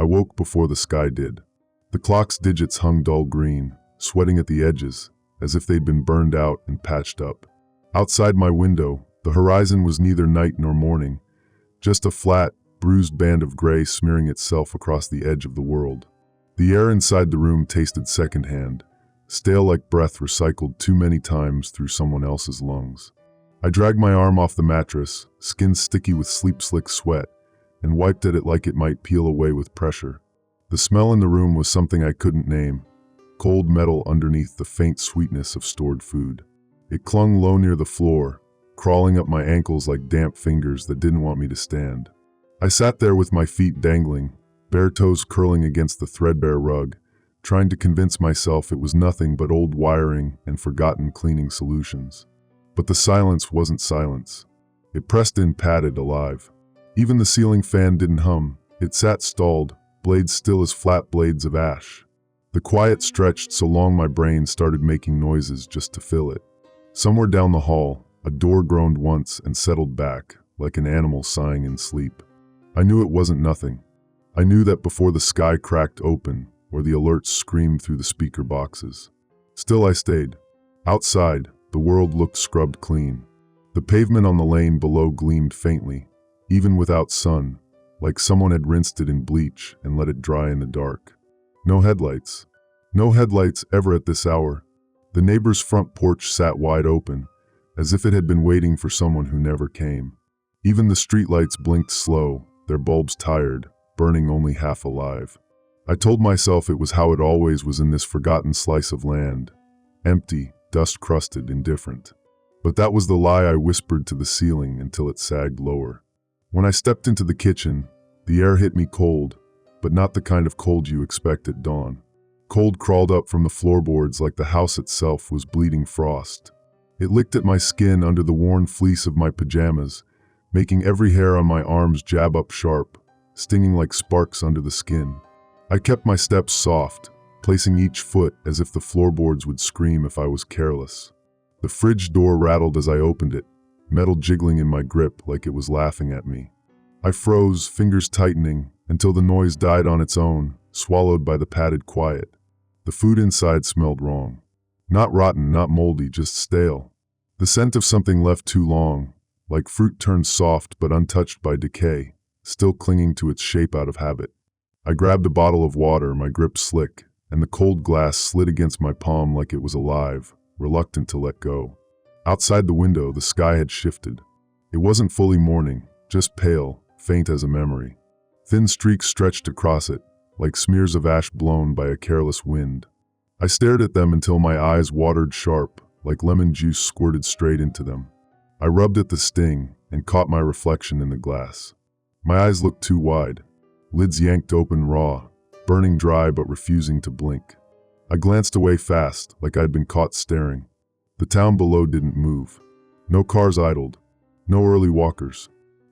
woke before the sky did. The clock's digits hung dull green, sweating at the edges, as if they'd been burned out and patched up. Outside my window, the horizon was neither night nor morning, just a flat, bruised band of gray smearing itself across the edge of the world. The air inside the room tasted secondhand, stale like breath recycled too many times through someone else's lungs. I dragged my arm off the mattress, skin sticky with sleep-slick sweat, and wiped at it like it might peel away with pressure. The smell in the room was something I couldn't name, cold metal underneath the faint sweetness of stored food. It clung low near the floor, crawling up my ankles like damp fingers that didn't want me to stand. I sat there with my feet dangling, bare toes curling against the threadbare rug, trying to convince myself it was nothing but old wiring and forgotten cleaning solutions. But the silence wasn't silence. It pressed in, padded, alive. Even the ceiling fan didn't hum. It sat stalled, blades still as flat blades of ash. The quiet stretched so long my brain started making noises just to fill it. Somewhere down the hall, a door groaned once and settled back, like an animal sighing in sleep. I knew it wasn't nothing. I knew that before the sky cracked open, or the alerts screamed through the speaker boxes. Still I stayed. Outside, the world looked scrubbed clean. The pavement on the lane below gleamed faintly, even without sun, like someone had rinsed it in bleach and let it dry in the dark. No headlights. No headlights ever at this hour. The neighbor's front porch sat wide open, as if it had been waiting for someone who never came. Even the streetlights blinked slow, their bulbs tired, burning only half alive. I told myself it was how it always was in this forgotten slice of land. Empty, dust-crusted, indifferent. But that was the lie I whispered to the ceiling until it sagged lower. When I stepped into the kitchen, the air hit me cold, but not the kind of cold you expect at dawn. Cold crawled up from the floorboards like the house itself was bleeding frost. It licked at my skin under the worn fleece of my pajamas, making every hair on my arms jab up sharp, stinging like sparks under the skin. I kept my steps soft, placing each foot as if the floorboards would scream if I was careless. The fridge door rattled as I opened it, metal jiggling in my grip like it was laughing at me. I froze, fingers tightening, until the noise died on its own, swallowed by the padded quiet. The food inside smelled wrong. Not rotten, not moldy, just stale. The scent of something left too long, like fruit turned soft but untouched by decay, still clinging to its shape out of habit. I grabbed a bottle of water, my grip slick, and the cold glass slid against my palm like it was alive, reluctant to let go. Outside the window, the sky had shifted. It wasn't fully morning, just pale, faint as a memory. Thin streaks stretched across it, like smears of ash blown by a careless wind. I stared at them until my eyes watered sharp, like lemon juice squirted straight into them. I rubbed at the sting and caught my reflection in the glass. My eyes looked too wide, lids yanked open raw, burning dry but refusing to blink. I glanced away fast, like I'd been caught staring. The town below didn't move. No cars idled, no early walkers.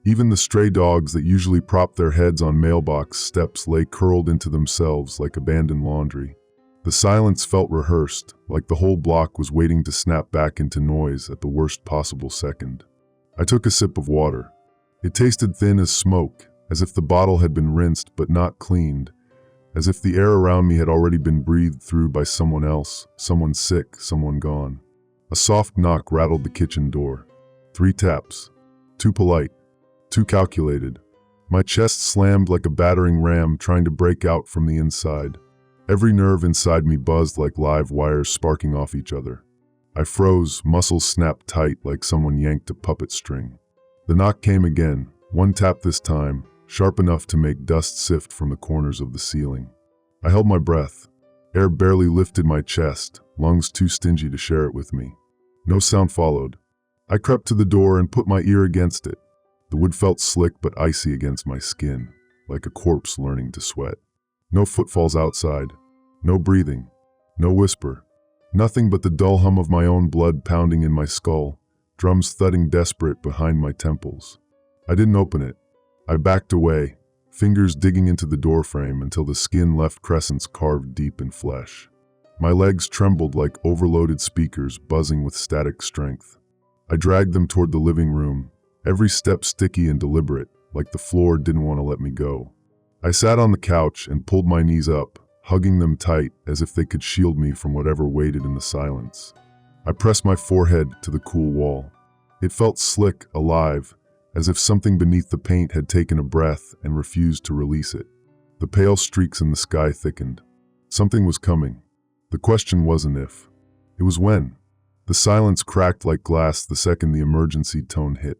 Even the stray dogs that usually prop their heads on mailbox steps lay curled into themselves like abandoned laundry. The silence felt rehearsed, like the whole block was waiting to snap back into noise at the worst possible second. I took a sip of water. It tasted thin as smoke, as if the bottle had been rinsed but not cleaned, as if the air around me had already been breathed through by someone else, someone sick, someone gone. A soft knock rattled the kitchen door. 3 taps. Too polite. Too calculated. My chest slammed like a battering ram trying to break out from the inside. Every nerve inside me buzzed like live wires sparking off each other. I froze, muscles snapped tight like someone yanked a puppet string. The knock came again, 1 tap this time, sharp enough to make dust sift from the corners of the ceiling. I held my breath. Air barely lifted my chest, lungs too stingy to share it with me. No sound followed. I crept to the door and put my ear against it. The wood felt slick but icy against my skin, like a corpse learning to sweat. No footfalls outside. No breathing. No whisper. Nothing but the dull hum of my own blood pounding in my skull, drums thudding desperate behind my temples. I didn't open it. I backed away, fingers digging into the doorframe until the skin left crescents carved deep in flesh. My legs trembled like overloaded speakers buzzing with static strength. I dragged them toward the living room, every step sticky and deliberate, like the floor didn't want to let me go. I sat on the couch and pulled my knees up, hugging them tight as if they could shield me from whatever waited in the silence. I pressed my forehead to the cool wall. It felt slick, alive, as if something beneath the paint had taken a breath and refused to release it. The pale streaks in the sky thickened. Something was coming. The question wasn't if. It was when. The silence cracked like glass the second the emergency tone hit.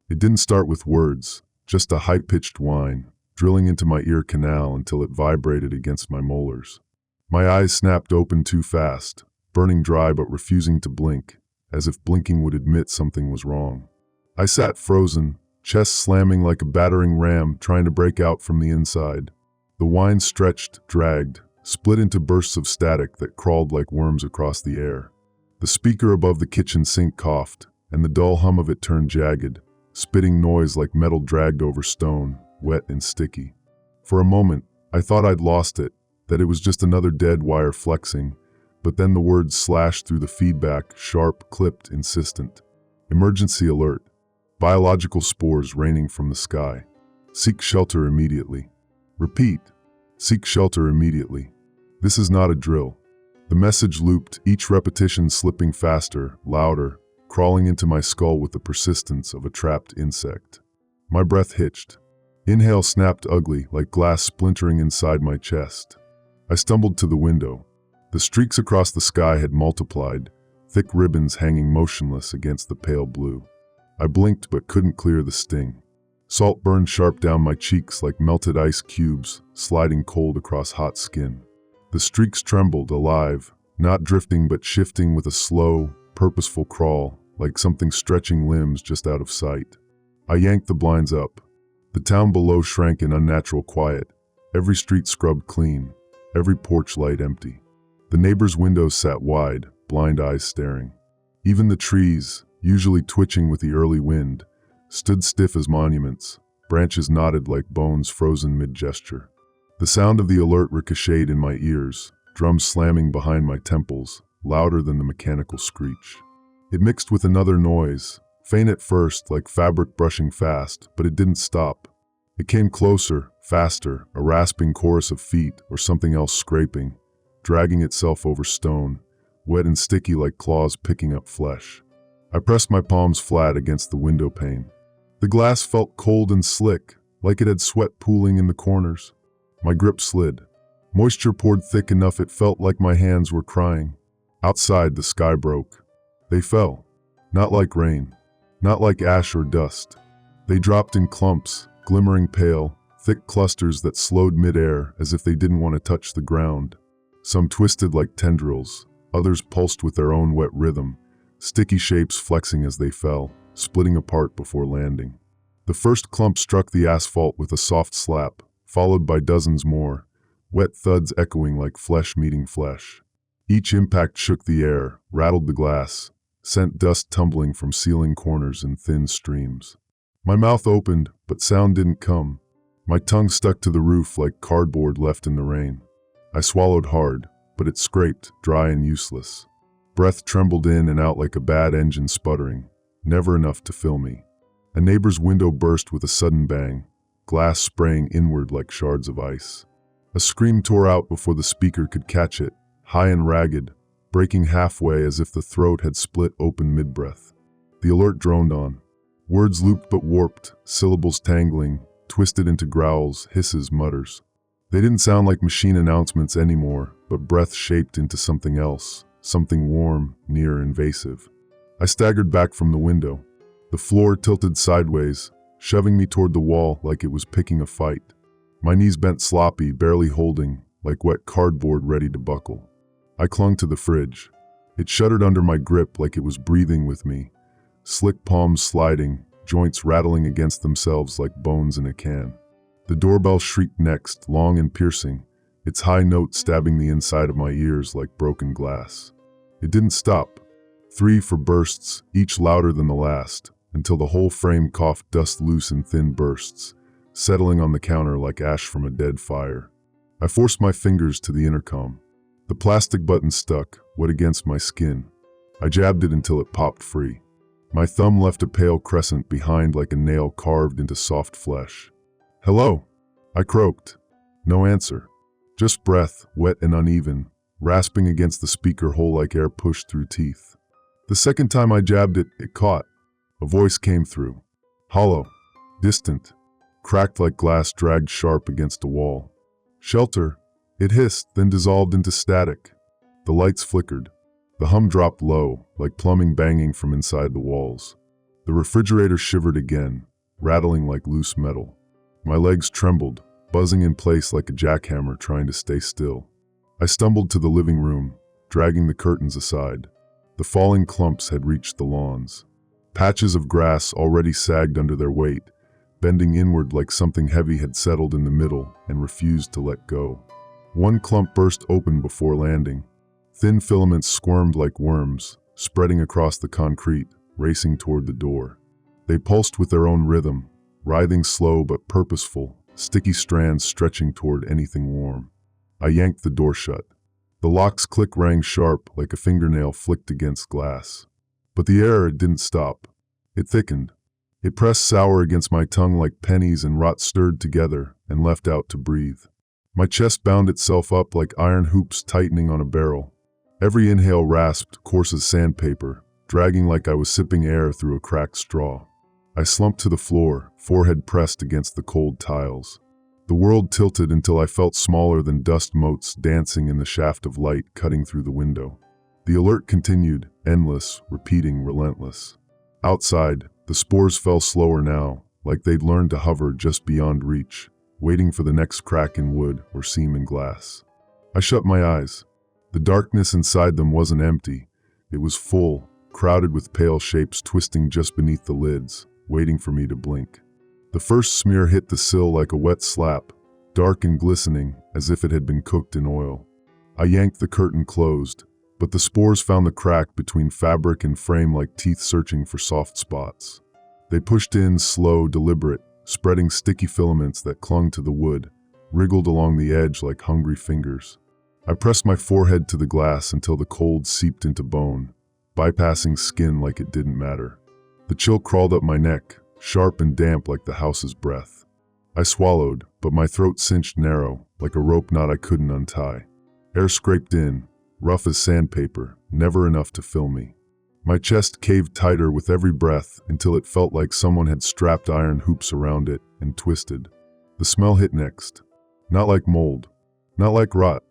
It didn't start with words, just a high-pitched whine, drilling into my ear canal until it vibrated against my molars. My eyes snapped open too fast, burning dry but refusing to blink, as if blinking would admit something was wrong. I sat frozen, chest slamming like a battering ram trying to break out from the inside. The whine stretched, dragged, split into bursts of static that crawled like worms across the air. The speaker above the kitchen sink coughed, and the dull hum of it turned jagged, spitting noise like metal dragged over stone, wet and sticky. For a moment, I thought I'd lost it, that it was just another dead wire flexing, but then the words slashed through the feedback, sharp, clipped, insistent. Emergency alert. Biological spores raining from the sky. Seek shelter immediately. Repeat. Seek shelter immediately. This is not a drill. The message looped, each repetition slipping faster, louder, crawling into my skull with the persistence of a trapped insect. My breath hitched. Inhale snapped ugly, like glass splintering inside my chest. I stumbled to the window. The streaks across the sky had multiplied, thick ribbons hanging motionless against the pale blue. I blinked but couldn't clear the sting. Salt burned sharp down my cheeks like melted ice cubes, sliding cold across hot skin. The streaks trembled, alive, not drifting but shifting with a slow, purposeful crawl, like something stretching limbs just out of sight. I yanked the blinds up. The town below shrank in unnatural quiet, every street scrubbed clean, every porch light empty. The neighbors' windows sat wide, blind eyes staring. Even the trees, usually twitching with the early wind, stood stiff as monuments, branches knotted like bones frozen mid-gesture. The sound of the alert ricocheted in my ears, drums slamming behind my temples, louder than the mechanical screech. It mixed with another noise, faint at first, like fabric brushing fast, but it didn't stop. It came closer, faster, a rasping chorus of feet or something else scraping, dragging itself over stone, wet and sticky like claws picking up flesh. I pressed my palms flat against the window pane. The glass felt cold and slick, like it had sweat pooling in the corners. My grip slid. Moisture poured thick enough it felt like my hands were crying. Outside, the sky broke. They fell. Not like rain. Not like ash or dust. They dropped in clumps, glimmering pale, thick clusters that slowed midair as if they didn't want to touch the ground. Some twisted like tendrils, others pulsed with their own wet rhythm, sticky shapes flexing as they fell, splitting apart before landing. The first clump struck the asphalt with a soft slap, followed by dozens more, wet thuds echoing like flesh meeting flesh. Each impact shook the air, rattled the glass, sent dust tumbling from ceiling corners in thin streams. My mouth opened, but sound didn't come. My tongue stuck to the roof like cardboard left in the rain. I swallowed hard, but it scraped, dry and useless. Breath trembled in and out like a bad engine sputtering, never enough to fill me. A neighbor's window burst with a sudden bang, glass spraying inward like shards of ice. A scream tore out before the speaker could catch it, high and ragged, breaking halfway as if the throat had split open mid-breath. The alert droned on. Words looped but warped, syllables tangling, twisted into growls, hisses, mutters. They didn't sound like machine announcements anymore, but breath shaped into something else, something warm, near, invasive. I staggered back from the window. The floor tilted sideways, shoving me toward the wall like it was picking a fight. My knees bent sloppy, barely holding, like wet cardboard ready to buckle. I clung to the fridge. It shuddered under my grip like it was breathing with me, slick palms sliding, joints rattling against themselves like bones in a can. The doorbell shrieked next, long and piercing, its high note stabbing the inside of my ears like broken glass. It didn't stop. 3 for bursts, each louder than the last, until the whole frame coughed dust loose in thin bursts, settling on the counter like ash from a dead fire. I forced my fingers to the intercom. The plastic button stuck, wet against my skin. I jabbed it until it popped free. My thumb left a pale crescent behind like a nail carved into soft flesh. "Hello," I croaked. No answer. Just breath, wet and uneven, rasping against the speaker hole like air pushed through teeth. The second time I jabbed it, it caught. A voice came through. Hollow. Distant. Cracked like glass dragged sharp against a wall. Shelter. It hissed, then dissolved into static. The lights flickered. The hum dropped low, like plumbing banging from inside the walls. The refrigerator shivered again, rattling like loose metal. My legs trembled, buzzing in place like a jackhammer trying to stay still. I stumbled to the living room, dragging the curtains aside. The falling clumps had reached the lawns. Patches of grass already sagged under their weight, bending inward like something heavy had settled in the middle and refused to let go. One clump burst open before landing. Thin filaments squirmed like worms, spreading across the concrete, racing toward the door. They pulsed with their own rhythm, writhing slow but purposeful, sticky strands stretching toward anything warm. I yanked the door shut. The lock's click rang sharp like a fingernail flicked against glass. But the air didn't stop. It thickened. It pressed sour against my tongue like pennies and rot stirred together and left out to breathe. My chest bound itself up like iron hoops tightening on a barrel. Every inhale rasped, coarse as sandpaper, dragging like I was sipping air through a cracked straw. I slumped to the floor, forehead pressed against the cold tiles. The world tilted until I felt smaller than dust motes dancing in the shaft of light cutting through the window. The alert continued, endless, repeating, relentless. Outside, the spores fell slower now, like they'd learned to hover just beyond reach, waiting for the next crack in wood or seam in glass. I shut my eyes. The darkness inside them wasn't empty. It was full, crowded with pale shapes twisting just beneath the lids, waiting for me to blink. The first smear hit the sill like a wet slap, dark and glistening as if it had been cooked in oil. I yanked the curtain closed, but the spores found the crack between fabric and frame like teeth searching for soft spots. They pushed in, slow, deliberate, spreading sticky filaments that clung to the wood, wriggled along the edge like hungry fingers. I pressed my forehead to the glass until the cold seeped into bone, bypassing skin like it didn't matter. The chill crawled up my neck, sharp and damp like the house's breath. I swallowed, but my throat cinched narrow, like a rope knot I couldn't untie. Air scraped in, rough as sandpaper, never enough to fill me. My chest caved tighter with every breath until it felt like someone had strapped iron hoops around it and twisted. The smell hit next. Not like mold, not like rot.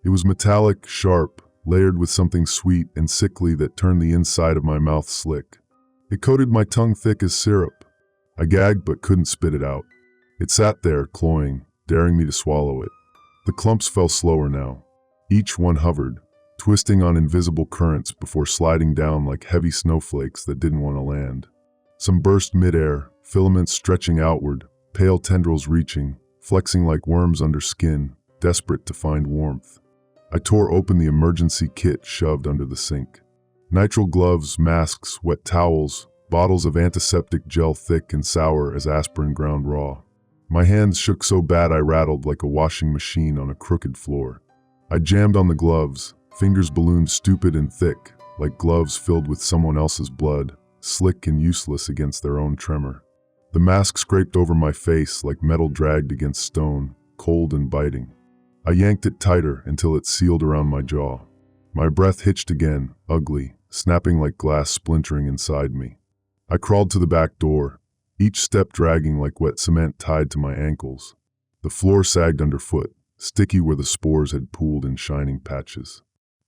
It was metallic, sharp, layered with something sweet and sickly that turned the inside of my mouth slick. It coated my tongue thick as syrup. I gagged but couldn't spit it out. It sat there, cloying, daring me to swallow it. The clumps fell slower now. Each one hovered, twisting on invisible currents before sliding down like heavy snowflakes that didn't want to land. Some burst midair, filaments stretching outward, pale tendrils reaching, flexing like worms under skin, desperate to find warmth. I tore open the emergency kit shoved under the sink. Nitrile gloves, masks, wet towels, bottles of antiseptic gel thick and sour as aspirin ground raw. My hands shook so bad I rattled like a washing machine on a crooked floor. I jammed on the gloves, fingers ballooned stupid and thick, like gloves filled with someone else's blood, slick and useless against their own tremor. The mask scraped over my face like metal dragged against stone, cold and biting. I yanked it tighter until it sealed around my jaw. My breath hitched again, ugly, snapping like glass splintering inside me. I crawled to the back door, each step dragging like wet cement tied to my ankles. The floor sagged underfoot, sticky where the spores had pooled in shining patches.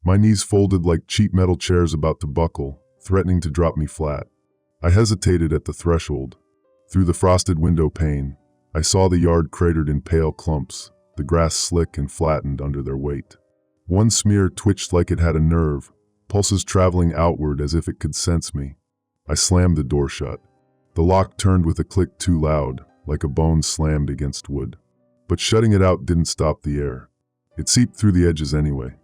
My knees folded like cheap metal chairs about to buckle, threatening to drop me flat. I hesitated at the threshold. Through the frosted window pane, I saw the yard cratered in pale clumps, the grass slick and flattened under their weight. One smear twitched like it had a nerve, pulses traveling outward as if it could sense me. I slammed the door shut. The lock turned with a click too loud, like a bone slammed against wood. But shutting it out didn't stop the air. It seeped through the edges anyway.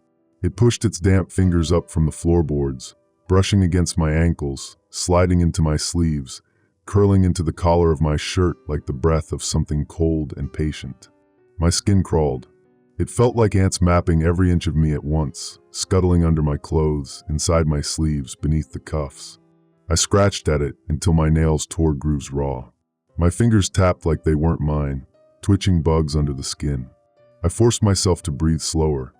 It pushed its damp fingers up from the floorboards, brushing against my ankles, sliding into my sleeves, curling into the collar of my shirt like the breath of something cold and patient. My skin crawled. It felt like ants mapping every inch of me at once, scuttling under my clothes, inside my sleeves, beneath the cuffs. I scratched at it until my nails tore grooves raw. My fingers tapped like they weren't mine, twitching bugs under the skin. I forced myself to breathe slower,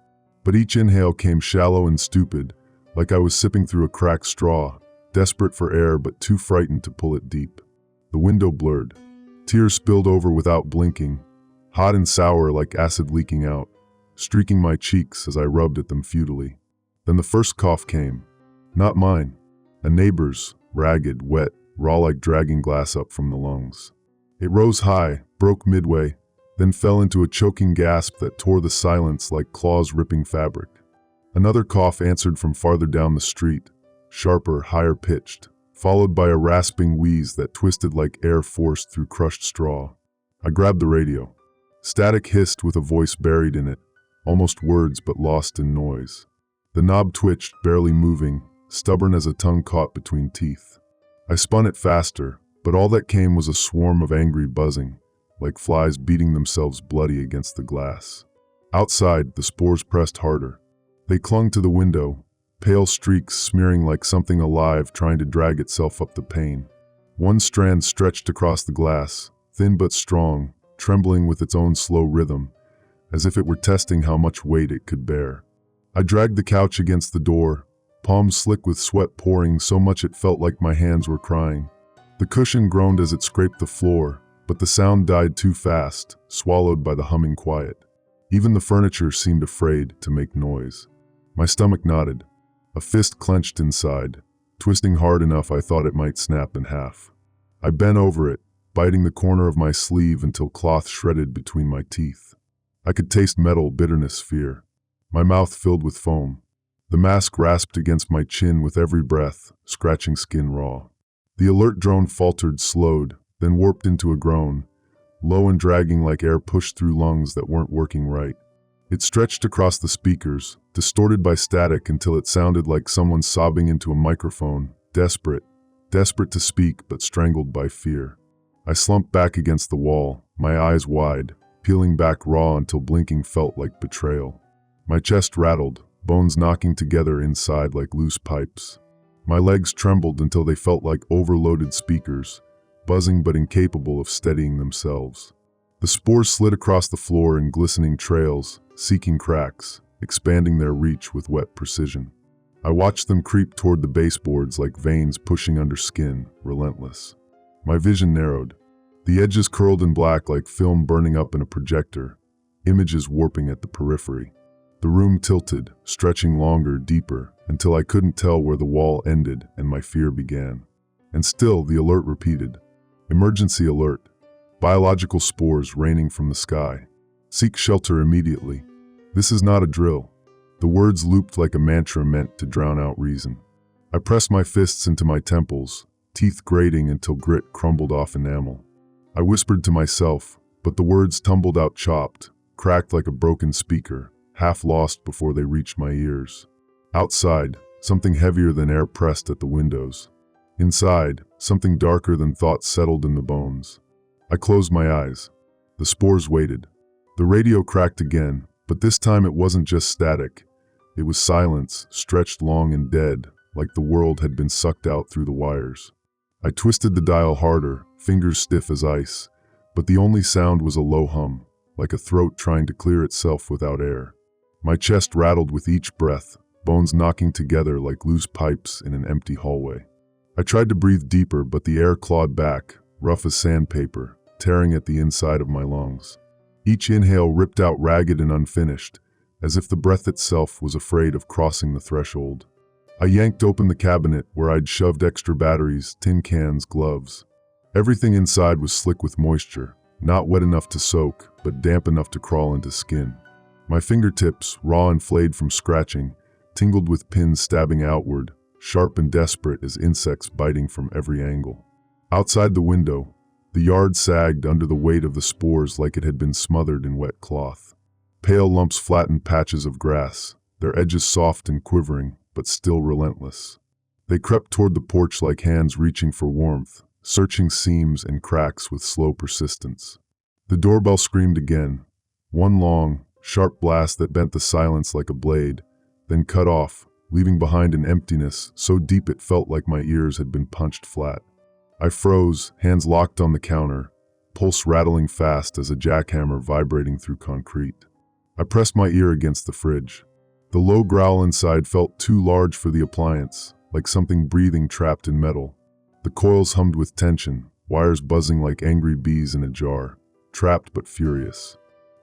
but each inhale came shallow and stupid, like I was sipping through a cracked straw, desperate for air but too frightened to pull it deep. The window blurred. Tears spilled over without blinking, hot and sour like acid leaking out, streaking my cheeks as I rubbed at them futilely. Then the first cough came. Not mine. A neighbor's, ragged, wet, raw like dragging glass up from the lungs. It rose high, broke midway, then fell into a choking gasp that tore the silence like claws ripping fabric. Another cough answered from farther down the street, sharper, higher pitched, followed by a rasping wheeze that twisted like air forced through crushed straw. I grabbed the radio. Static hissed with a voice buried in it, almost words but lost in noise. The knob twitched, barely moving, stubborn as a tongue caught between teeth. I spun it faster, but all that came was a swarm of angry buzzing, like flies beating themselves bloody against the glass. Outside, the spores pressed harder. They clung to the window, pale streaks smearing like something alive trying to drag itself up the pane. One strand stretched across the glass, thin but strong, trembling with its own slow rhythm, as if it were testing how much weight it could bear. I dragged the couch against the door, palms slick with sweat pouring so much it felt like my hands were crying. The cushion groaned as it scraped the floor, but the sound died too fast, swallowed by the humming quiet. Even the furniture seemed afraid to make noise. My stomach knotted. A fist clenched inside, twisting hard enough I thought it might snap in half. I bent over it, biting the corner of my sleeve until cloth shredded between my teeth. I could taste metal, bitterness, fear. My mouth filled with foam. The mask rasped against my chin with every breath, scratching skin raw. The alert drone faltered, slowed, then warped into a groan, low and dragging like air pushed through lungs that weren't working right. It stretched across the speakers, distorted by static until it sounded like someone sobbing into a microphone, desperate to speak but strangled by fear. I slumped back against the wall, my eyes wide, peeling back raw until blinking felt like betrayal. My chest rattled, bones knocking together inside like loose pipes. My legs trembled until they felt like overloaded speakers, buzzing but incapable of steadying themselves. The spores slid across the floor in glistening trails, seeking cracks, expanding their reach with wet precision. I watched them creep toward the baseboards like veins pushing under skin, relentless. My vision narrowed. The edges curled in black like film burning up in a projector, images warping at the periphery. The room tilted, stretching longer, deeper, until I couldn't tell where the wall ended and my fear began. And still, the alert repeated. Emergency alert. Biological spores raining from the sky. Seek shelter immediately. This is not a drill. The words looped like a mantra meant to drown out reason. I pressed my fists into my temples, teeth grating until grit crumbled off enamel. I whispered to myself, but the words tumbled out chopped, cracked like a broken speaker, half lost before they reached my ears. Outside, something heavier than air pressed at the windows. Inside, something darker than thought settled in the bones. I closed my eyes. The spores waited. The radio cracked again, but this time it wasn't just static. It was silence, stretched long and dead, like the world had been sucked out through the wires. I twisted the dial harder, fingers stiff as ice, but the only sound was a low hum, like a throat trying to clear itself without air. My chest rattled with each breath, bones knocking together like loose pipes in an empty hallway. I tried to breathe deeper, but the air clawed back, rough as sandpaper, tearing at the inside of my lungs. Each inhale ripped out ragged and unfinished, as if the breath itself was afraid of crossing the threshold. I yanked open the cabinet where I'd shoved extra batteries, tin cans, gloves. Everything inside was slick with moisture, not wet enough to soak, but damp enough to crawl into skin. My fingertips, raw and flayed from scratching, tingled with pins stabbing outward, sharp and desperate as insects biting from every angle. Outside the window, the yard sagged under the weight of the spores like it had been smothered in wet cloth. Pale lumps flattened patches of grass, their edges soft and quivering, but still relentless. They crept toward the porch like hands reaching for warmth, searching seams and cracks with slow persistence. The doorbell screamed again, one long, sharp blast that bent the silence like a blade, then cut off, leaving behind an emptiness so deep it felt like my ears had been punched flat. I froze, hands locked on the counter, pulse rattling fast as a jackhammer vibrating through concrete. I pressed my ear against the fridge. The low growl inside felt too large for the appliance, like something breathing trapped in metal. The coils hummed with tension, wires buzzing like angry bees in a jar, trapped but furious.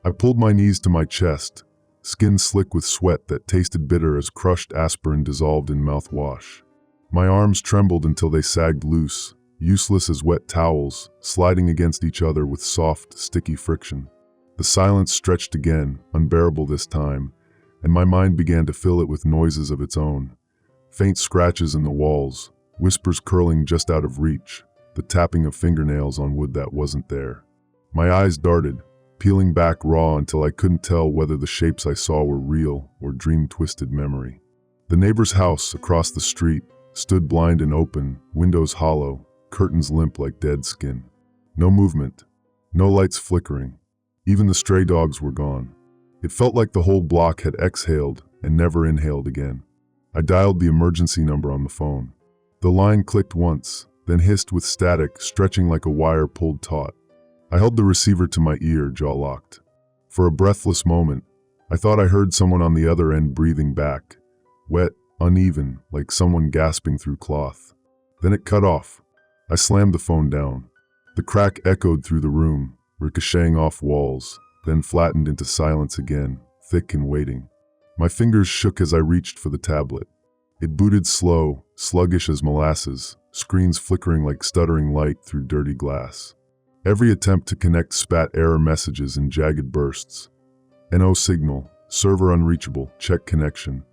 I pulled my knees to my chest, skin slick with sweat that tasted bitter as crushed aspirin dissolved in mouthwash. My arms trembled until they sagged loose, useless as wet towels, sliding against each other with soft, sticky friction. The silence stretched again, unbearable this time, and my mind began to fill it with noises of its own. Faint scratches in the walls, whispers curling just out of reach, the tapping of fingernails on wood that wasn't there. My eyes darted, peeling back raw until I couldn't tell whether the shapes I saw were real or dream-twisted memory. The neighbor's house across the street stood blind and open, windows hollow, curtains limp like dead skin. No movement, no lights flickering. Even the stray dogs were gone. It felt like the whole block had exhaled and never inhaled again. I dialed the emergency number on the phone. The line clicked once, then hissed with static, stretching like a wire pulled taut. I held the receiver to my ear, jaw locked. For a breathless moment, I thought I heard someone on the other end breathing back, wet, uneven, like someone gasping through cloth. Then it cut off. I slammed the phone down. The crack echoed through the room, ricocheting off walls, then flattened into silence again, thick and waiting. My fingers shook as I reached for the tablet. It booted slow, sluggish as molasses, screens flickering like stuttering light through dirty glass. Every attempt to connect spat error messages in jagged bursts. NO signal, server unreachable, check connection.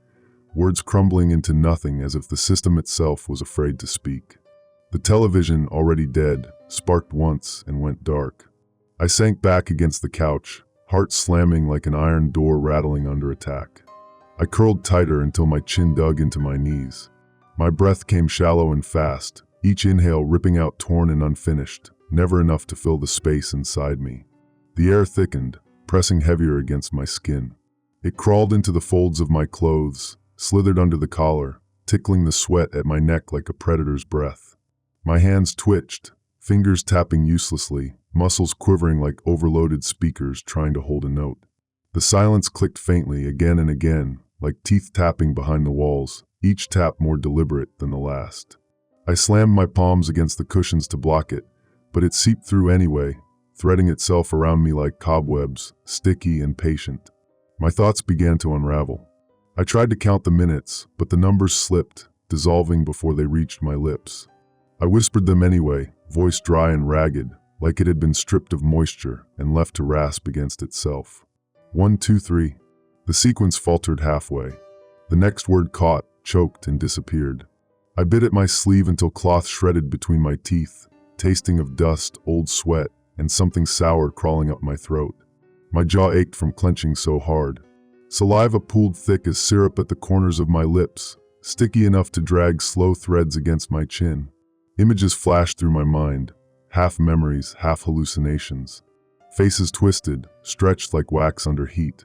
Words crumbling into nothing as if the system itself was afraid to speak. The television, already dead, sparked once and went dark. I sank back against the couch, heart slamming like an iron door rattling under attack. I curled tighter until my chin dug into my knees. My breath came shallow and fast, each inhale ripping out torn and unfinished, never enough to fill the space inside me. The air thickened, pressing heavier against my skin. It crawled into the folds of my clothes, slithered under the collar, tickling the sweat at my neck like a predator's breath. My hands twitched, fingers tapping uselessly, muscles quivering like overloaded speakers trying to hold a note. The silence clicked faintly again and again, like teeth tapping behind the walls, each tap more deliberate than the last. I slammed my palms against the cushions to block it, but it seeped through anyway, threading itself around me like cobwebs, sticky and patient. My thoughts began to unravel. I tried to count the minutes, but the numbers slipped, dissolving before they reached my lips. I whispered them anyway, voice dry and ragged, like it had been stripped of moisture and left to rasp against itself. 1, 2, 3. The sequence faltered halfway. The next word caught, choked, and disappeared. I bit at my sleeve until cloth shredded between my teeth, tasting of dust, old sweat, and something sour crawling up my throat. My jaw ached from clenching so hard. Saliva pooled thick as syrup at the corners of my lips, sticky enough to drag slow threads against my chin. Images flashed through my mind, half memories, half hallucinations. Faces twisted, stretched like wax under heat.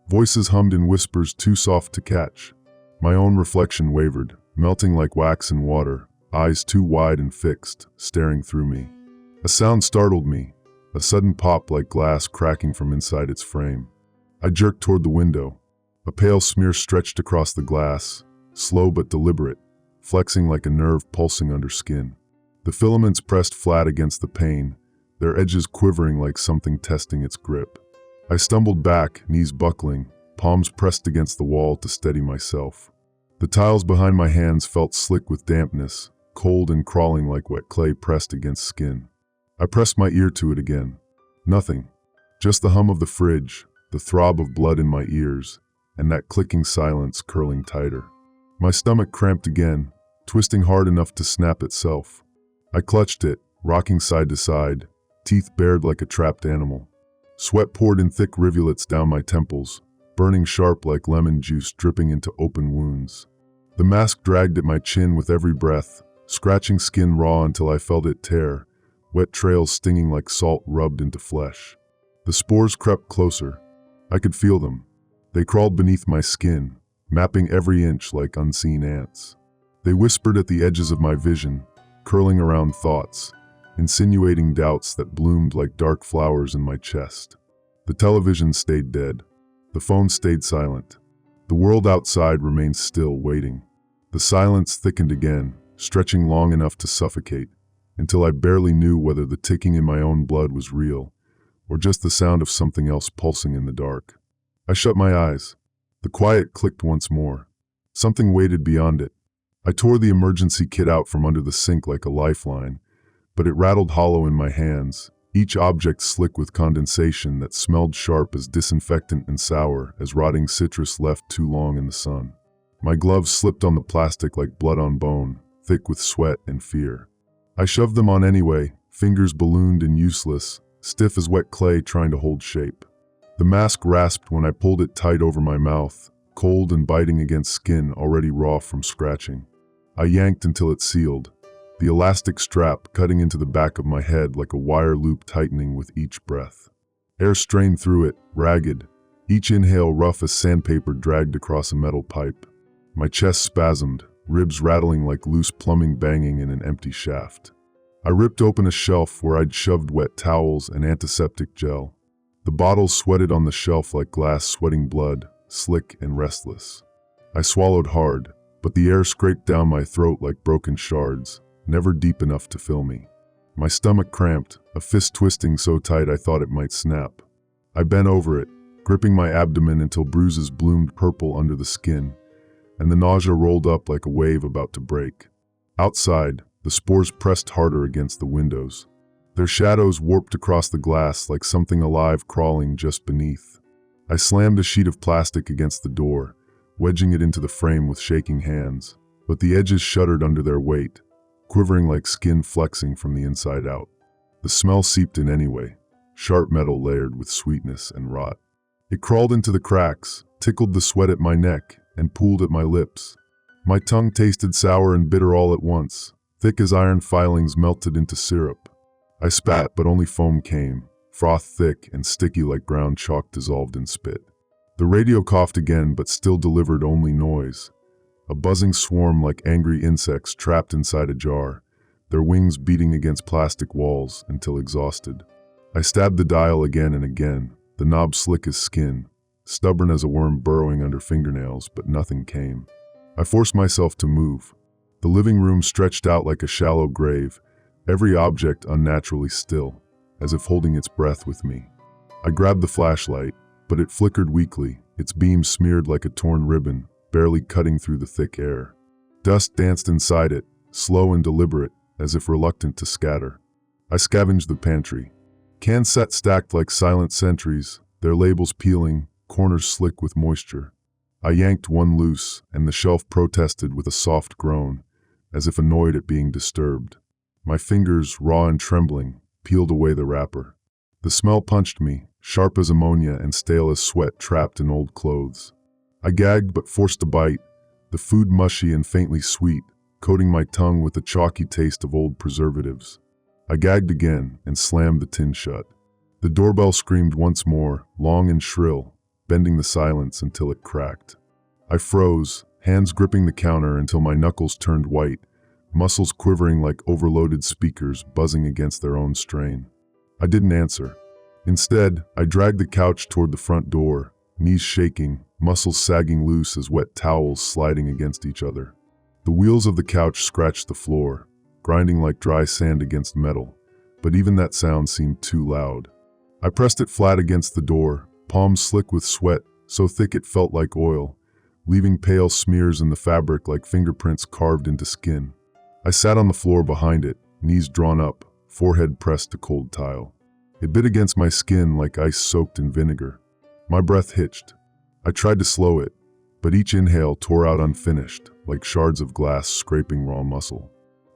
Voices hummed in whispers too soft to catch. My own reflection wavered, melting like wax in water, eyes too wide and fixed, staring through me. A sound startled me, a sudden pop like glass cracking from inside its frame. I jerked toward the window. A pale smear stretched across the glass, slow but deliberate, flexing like a nerve pulsing under skin. The filaments pressed flat against the pane, their edges quivering like something testing its grip. I stumbled back, knees buckling, palms pressed against the wall to steady myself. The tiles behind my hands felt slick with dampness, cold and crawling like wet clay pressed against skin. I pressed my ear to it again. Nothing. Just the hum of the fridge, the throb of blood in my ears, and that clicking silence curling tighter. My stomach cramped again, twisting hard enough to snap itself. I clutched it, rocking side to side, teeth bared like a trapped animal. Sweat poured in thick rivulets down my temples, burning sharp like lemon juice dripping into open wounds. The mask dragged at my chin with every breath, scratching skin raw until I felt it tear, wet trails stinging like salt rubbed into flesh. The spores crept closer. I could feel them. They crawled beneath my skin, mapping every inch like unseen ants. They whispered at the edges of my vision, curling around thoughts, insinuating doubts that bloomed like dark flowers in my chest. The television stayed dead. The phone stayed silent. The world outside remained still, waiting. The silence thickened again, stretching long enough to suffocate, until I barely knew whether the ticking in my own blood was real, or just the sound of something else pulsing in the dark. I shut my eyes. The quiet clicked once more. Something waited beyond it. I tore the emergency kit out from under the sink like a lifeline, but it rattled hollow in my hands, each object slick with condensation that smelled sharp as disinfectant and sour as rotting citrus left too long in the sun. My gloves slipped on the plastic like blood on bone, thick with sweat and fear. I shoved them on anyway, fingers ballooned and useless, stiff as wet clay trying to hold shape. The mask rasped when I pulled it tight over my mouth, cold and biting against skin already raw from scratching. I yanked until it sealed, the elastic strap cutting into the back of my head like a wire loop tightening with each breath. Air strained through it, ragged, each inhale rough as sandpaper dragged across a metal pipe. My chest spasmed, ribs rattling like loose plumbing banging in an empty shaft. I ripped open a shelf where I'd shoved wet towels and antiseptic gel. The bottles sweated on the shelf like glass sweating blood, slick and restless. I swallowed hard, but the air scraped down my throat like broken shards, never deep enough to fill me. My stomach cramped, a fist twisting so tight I thought it might snap. I bent over it, gripping my abdomen until bruises bloomed purple under the skin, and the nausea rolled up like a wave about to break. Outside, the spores pressed harder against the windows. Their shadows warped across the glass like something alive crawling just beneath. I slammed a sheet of plastic against the door, wedging it into the frame with shaking hands, but the edges shuddered under their weight, quivering like skin flexing from the inside out. The smell seeped in anyway, sharp metal layered with sweetness and rot. It crawled into the cracks, tickled the sweat at my neck, and pooled at my lips. My tongue tasted sour and bitter all at once, thick as iron filings melted into syrup. I spat, but only foam came, froth thick and sticky like ground chalk dissolved in spit. The radio coughed again, but still delivered only noise. A buzzing swarm like angry insects trapped inside a jar, their wings beating against plastic walls until exhausted. I stabbed the dial again and again, the knob slick as skin, stubborn as a worm burrowing under fingernails, but nothing came. I forced myself to move. The living room stretched out like a shallow grave, every object unnaturally still, as if holding its breath with me. I grabbed the flashlight, but it flickered weakly, its beam smeared like a torn ribbon, barely cutting through the thick air. Dust danced inside it, slow and deliberate, as if reluctant to scatter. I scavenged the pantry. Cans sat stacked like silent sentries, their labels peeling, corners slick with moisture. I yanked one loose, and the shelf protested with a soft groan, as if annoyed at being disturbed. My fingers, raw and trembling, peeled away the wrapper. The smell punched me, sharp as ammonia and stale as sweat trapped in old clothes. I gagged but forced a bite, the food mushy and faintly sweet, coating my tongue with the chalky taste of old preservatives. I gagged again and slammed the tin shut. The doorbell screamed once more, long and shrill, bending the silence until it cracked. I froze, hands gripping the counter until my knuckles turned white, muscles quivering like overloaded speakers buzzing against their own strain. I didn't answer. Instead, I dragged the couch toward the front door, knees shaking, muscles sagging loose as wet towels sliding against each other. The wheels of the couch scratched the floor, grinding like dry sand against metal, but even that sound seemed too loud. I pressed it flat against the door, palms slick with sweat, so thick it felt like oil, leaving pale smears in the fabric like fingerprints carved into skin. I sat on the floor behind it, knees drawn up, forehead pressed to cold tile. It bit against my skin like ice soaked in vinegar. My breath hitched. I tried to slow it, but each inhale tore out unfinished, like shards of glass scraping raw muscle.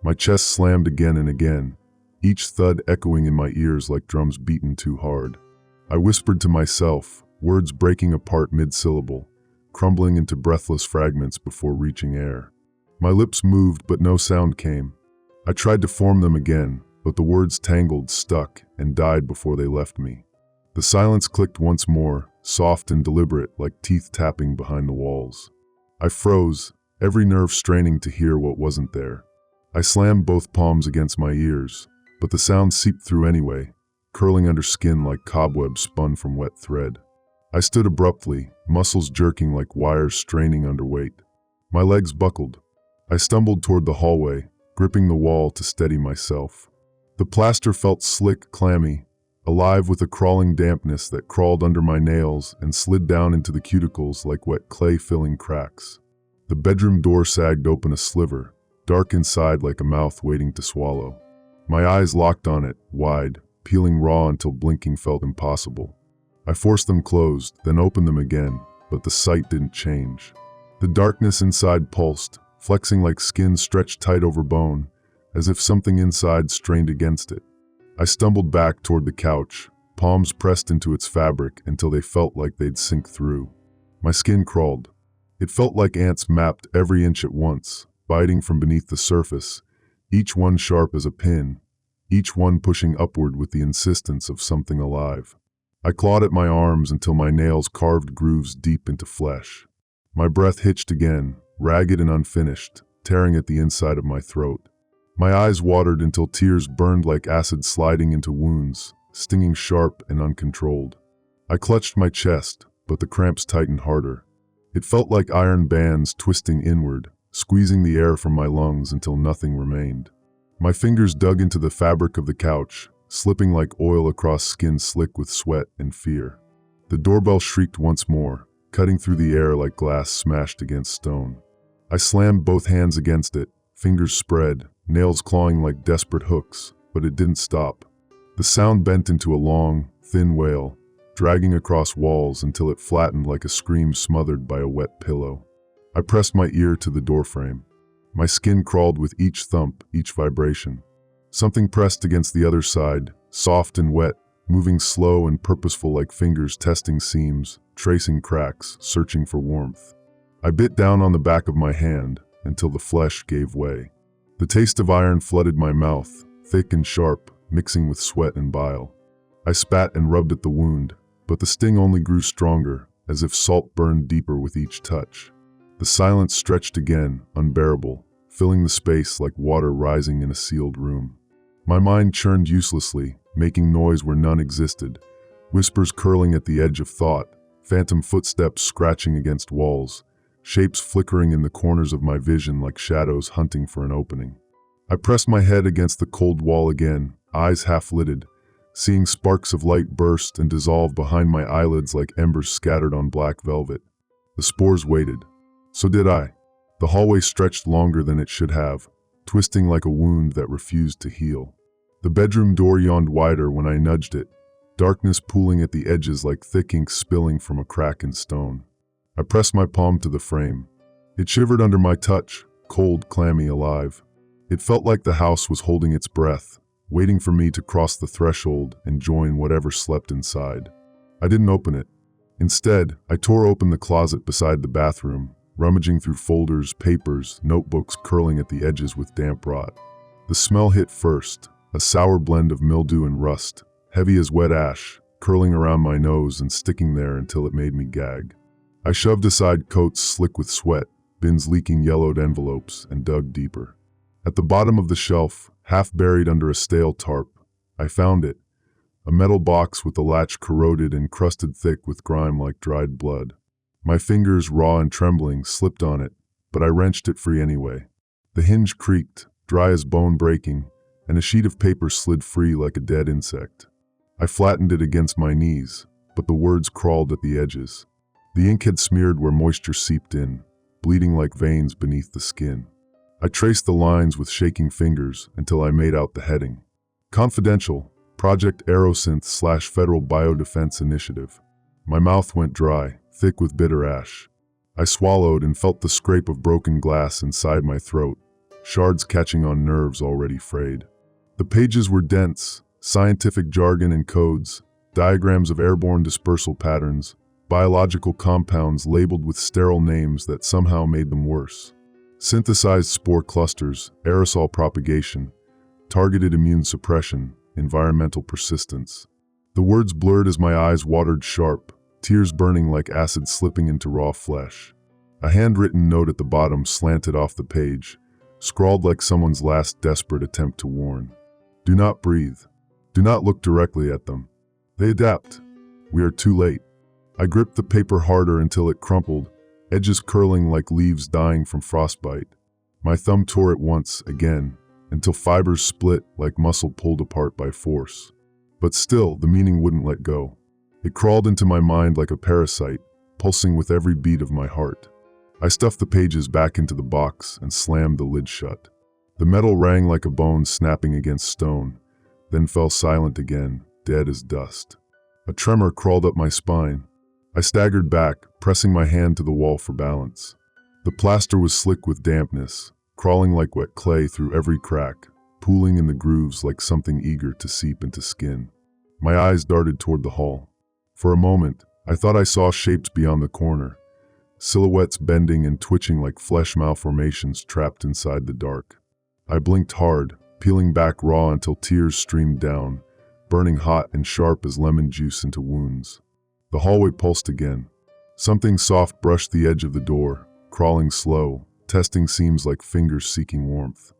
My chest slammed again and again, each thud echoing in my ears like drums beaten too hard. I whispered to myself, words breaking apart mid-syllable, crumbling into breathless fragments before reaching air. My lips moved, but no sound came. I tried to form them again, but the words tangled, stuck, and died before they left me. The silence clicked once more, soft and deliberate, like teeth tapping behind the walls. I froze, every nerve straining to hear what wasn't there. I slammed both palms against my ears, but the sound seeped through anyway, curling under skin like cobwebs spun from wet thread. I stood abruptly, muscles jerking like wires straining under weight. My legs buckled. I stumbled toward the hallway, gripping the wall to steady myself. The plaster felt slick, clammy, alive with a crawling dampness that crawled under my nails and slid down into the cuticles like wet clay filling cracks. The bedroom door sagged open a sliver, dark inside like a mouth waiting to swallow. My eyes locked on it, wide, peeling raw until blinking felt impossible. I forced them closed, then opened them again, but the sight didn't change. The darkness inside pulsed, flexing like skin stretched tight over bone, as if something inside strained against it. I stumbled back toward the couch, palms pressed into its fabric until they felt like they'd sink through. My skin crawled. It felt like ants mapped every inch at once, biting from beneath the surface, each one sharp as a pin, each one pushing upward with the insistence of something alive. I clawed at my arms until my nails carved grooves deep into flesh. My breath hitched again, ragged and unfinished, tearing at the inside of my throat. My eyes watered until tears burned like acid sliding into wounds, stinging sharp and uncontrolled. I clutched my chest, but the cramps tightened harder. It felt like iron bands twisting inward, squeezing the air from my lungs until nothing remained. My fingers dug into the fabric of the couch, slipping like oil across skin slick with sweat and fear. The doorbell shrieked once more, cutting through the air like glass smashed against stone. I slammed both hands against it, fingers spread, nails clawing like desperate hooks, but it didn't stop. The sound bent into a long, thin wail, dragging across walls until it flattened like a scream smothered by a wet pillow. I pressed my ear to the doorframe. My skin crawled with each thump, each vibration. Something pressed against the other side, soft and wet, moving slow and purposeful like fingers testing seams, tracing cracks, searching for warmth. I bit down on the back of my hand until the flesh gave way. The taste of iron flooded my mouth, thick and sharp, mixing with sweat and bile. I spat and rubbed at the wound, but the sting only grew stronger, as if salt burned deeper with each touch. The silence stretched again, unbearable, filling the space like water rising in a sealed room. My mind churned uselessly, making noise where none existed, whispers curling at the edge of thought, phantom footsteps scratching against walls, shapes flickering in the corners of my vision like shadows hunting for an opening. I pressed my head against the cold wall again, eyes half-lidded, seeing sparks of light burst and dissolve behind my eyelids like embers scattered on black velvet. The spores waited. So did I. The hallway stretched longer than it should have, twisting like a wound that refused to heal. The bedroom door yawned wider when I nudged it, darkness pooling at the edges like thick ink spilling from a crack in stone. I pressed my palm to the frame. It shivered under my touch, cold, clammy, alive. It felt like the house was holding its breath, waiting for me to cross the threshold and join whatever slept inside. I didn't open it. Instead, I tore open the closet beside the bathroom, rummaging through folders, papers, notebooks curling at the edges with damp rot. The smell hit first, a sour blend of mildew and rust, heavy as wet ash, curling around my nose and sticking there until it made me gag. I shoved aside coats slick with sweat, bins leaking yellowed envelopes, and dug deeper. At the bottom of the shelf, half buried under a stale tarp, I found it, a metal box with the latch corroded and crusted thick with grime like dried blood. My fingers, raw and trembling, slipped on it, but I wrenched it free anyway. The hinge creaked, dry as bone breaking, and a sheet of paper slid free like a dead insect. I flattened it against my knees, but the words crawled at the edges. The ink had smeared where moisture seeped in, bleeding like veins beneath the skin. I traced the lines with shaking fingers until I made out the heading. Confidential, Project Aerosynth / Federal Biodefense Initiative. My mouth went dry, thick with bitter ash. I swallowed and felt the scrape of broken glass inside my throat, shards catching on nerves already frayed. The pages were dense, scientific jargon and codes, diagrams of airborne dispersal patterns, biological compounds labeled with sterile names that somehow made them worse. Synthesized spore clusters, aerosol propagation, targeted immune suppression, environmental persistence. The words blurred as my eyes watered sharp, tears burning like acid slipping into raw flesh. A handwritten note at the bottom slanted off the page, scrawled like someone's last desperate attempt to warn. Do not breathe. Do not look directly at them. They adapt. We are too late. I gripped the paper harder until it crumpled, edges curling like leaves dying from frostbite. My thumb tore it once, again, until fibers split like muscle pulled apart by force. But still, the meaning wouldn't let go. It crawled into my mind like a parasite, pulsing with every beat of my heart. I stuffed the pages back into the box and slammed the lid shut. The metal rang like a bone snapping against stone, then fell silent again, dead as dust. A tremor crawled up my spine. I staggered back, pressing my hand to the wall for balance. The plaster was slick with dampness, crawling like wet clay through every crack, pooling in the grooves like something eager to seep into skin. My eyes darted toward the hall. For a moment, I thought I saw shapes beyond the corner, silhouettes bending and twitching like flesh malformations trapped inside the dark. I blinked hard, peeling back raw until tears streamed down, burning hot and sharp as lemon juice into wounds. The hallway pulsed again. Something soft brushed the edge of the door, crawling slow, testing seams like fingers seeking warmth.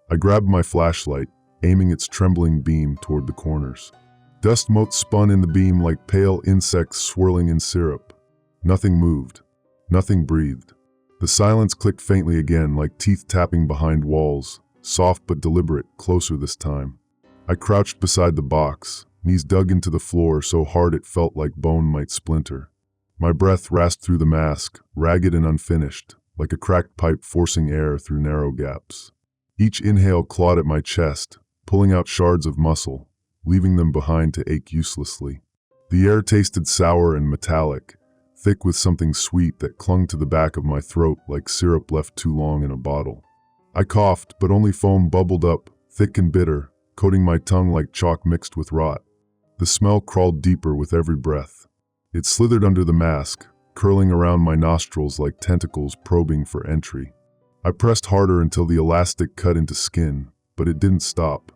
I grabbed my flashlight, aiming its trembling beam toward the corners. Dust motes spun in the beam like pale insects swirling in syrup. Nothing moved. Nothing breathed. The silence clicked faintly again, like teeth tapping behind walls, soft but deliberate, closer this time. I crouched beside the box, knees dug into the floor so hard it felt like bone might splinter. My breath rasped through the mask, ragged and unfinished, like a cracked pipe forcing air through narrow gaps. Each inhale clawed at my chest, pulling out shards of muscle, leaving them behind to ache uselessly. The air tasted sour and metallic, thick with something sweet that clung to the back of my throat like syrup left too long in a bottle. I coughed, but only foam bubbled up, thick and bitter, coating my tongue like chalk mixed with rot. The smell crawled deeper with every breath. It slithered under the mask, curling around my nostrils like tentacles probing for entry. I pressed harder until the elastic cut into skin, but it didn't stop.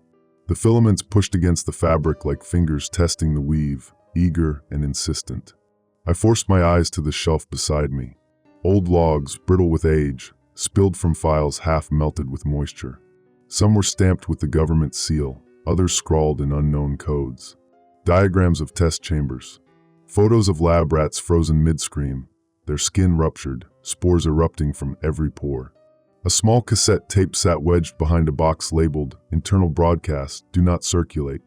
The filaments pushed against the fabric like fingers testing the weave, eager and insistent. I forced my eyes to the shelf beside me. Old logs, brittle with age, spilled from files half melted with moisture. Some were stamped with the government seal, others scrawled in unknown codes. Diagrams of test chambers. Photos of lab rats frozen mid-scream, their skin ruptured, spores erupting from every pore. A small cassette tape sat wedged behind a box labeled, "Internal Broadcast, Do Not Circulate."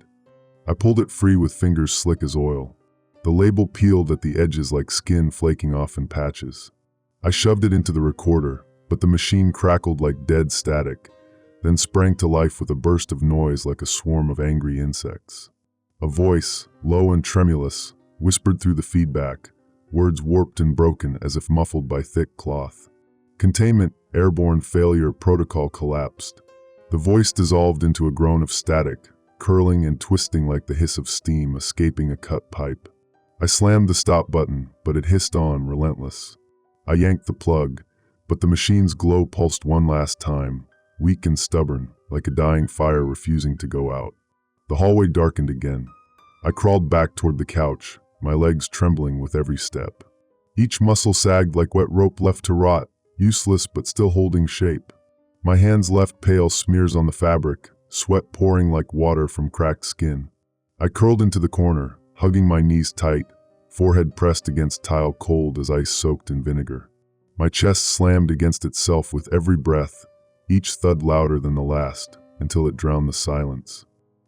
I pulled it free with fingers slick as oil. The label peeled at the edges like skin flaking off in patches. I shoved it into the recorder, but the machine crackled like dead static, then sprang to life with a burst of noise like a swarm of angry insects. A voice, low and tremulous, whispered through the feedback, words warped and broken as if muffled by thick cloth. "Containment, airborne failure, protocol collapsed." The voice dissolved into a groan of static, curling and twisting like the hiss of steam escaping a cut pipe. I slammed the stop button, but it hissed on, relentless. I yanked the plug, but the machine's glow pulsed one last time, weak and stubborn, like a dying fire refusing to go out. The hallway darkened again. I crawled back toward the couch, my legs trembling with every step. Each muscle sagged like wet rope left to rot, useless but still holding shape. My hands left pale smears on the fabric, sweat pouring like water from cracked skin. I curled into the corner, hugging my knees tight, forehead pressed against tile cold as ice soaked in vinegar. My chest slammed against itself with every breath, each thud louder than the last, until it drowned the silence.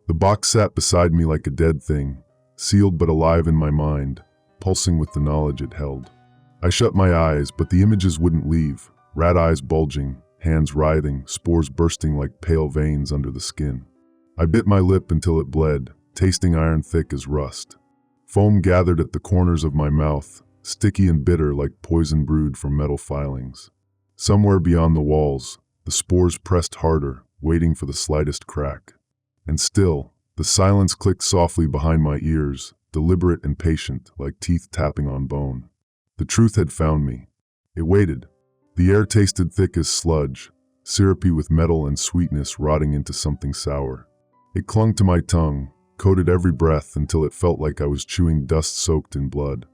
The box sat beside me like a dead thing, sealed but alive in my mind, pulsing with the knowledge it held. I shut my eyes, but the images wouldn't leave, rat eyes bulging, hands writhing, spores bursting like pale veins under the skin. I bit my lip until it bled, tasting iron thick as rust. Foam gathered at the corners of my mouth, sticky and bitter like poison brewed from metal filings. Somewhere beyond the walls, the spores pressed harder, waiting for the slightest crack. And still, the silence clicked softly behind my ears, deliberate and patient, like teeth tapping on bone. The truth had found me. It waited. The air tasted thick as sludge, syrupy with metal and sweetness rotting into something sour. It clung to my tongue, coated every breath until it felt like I was chewing dust soaked in blood.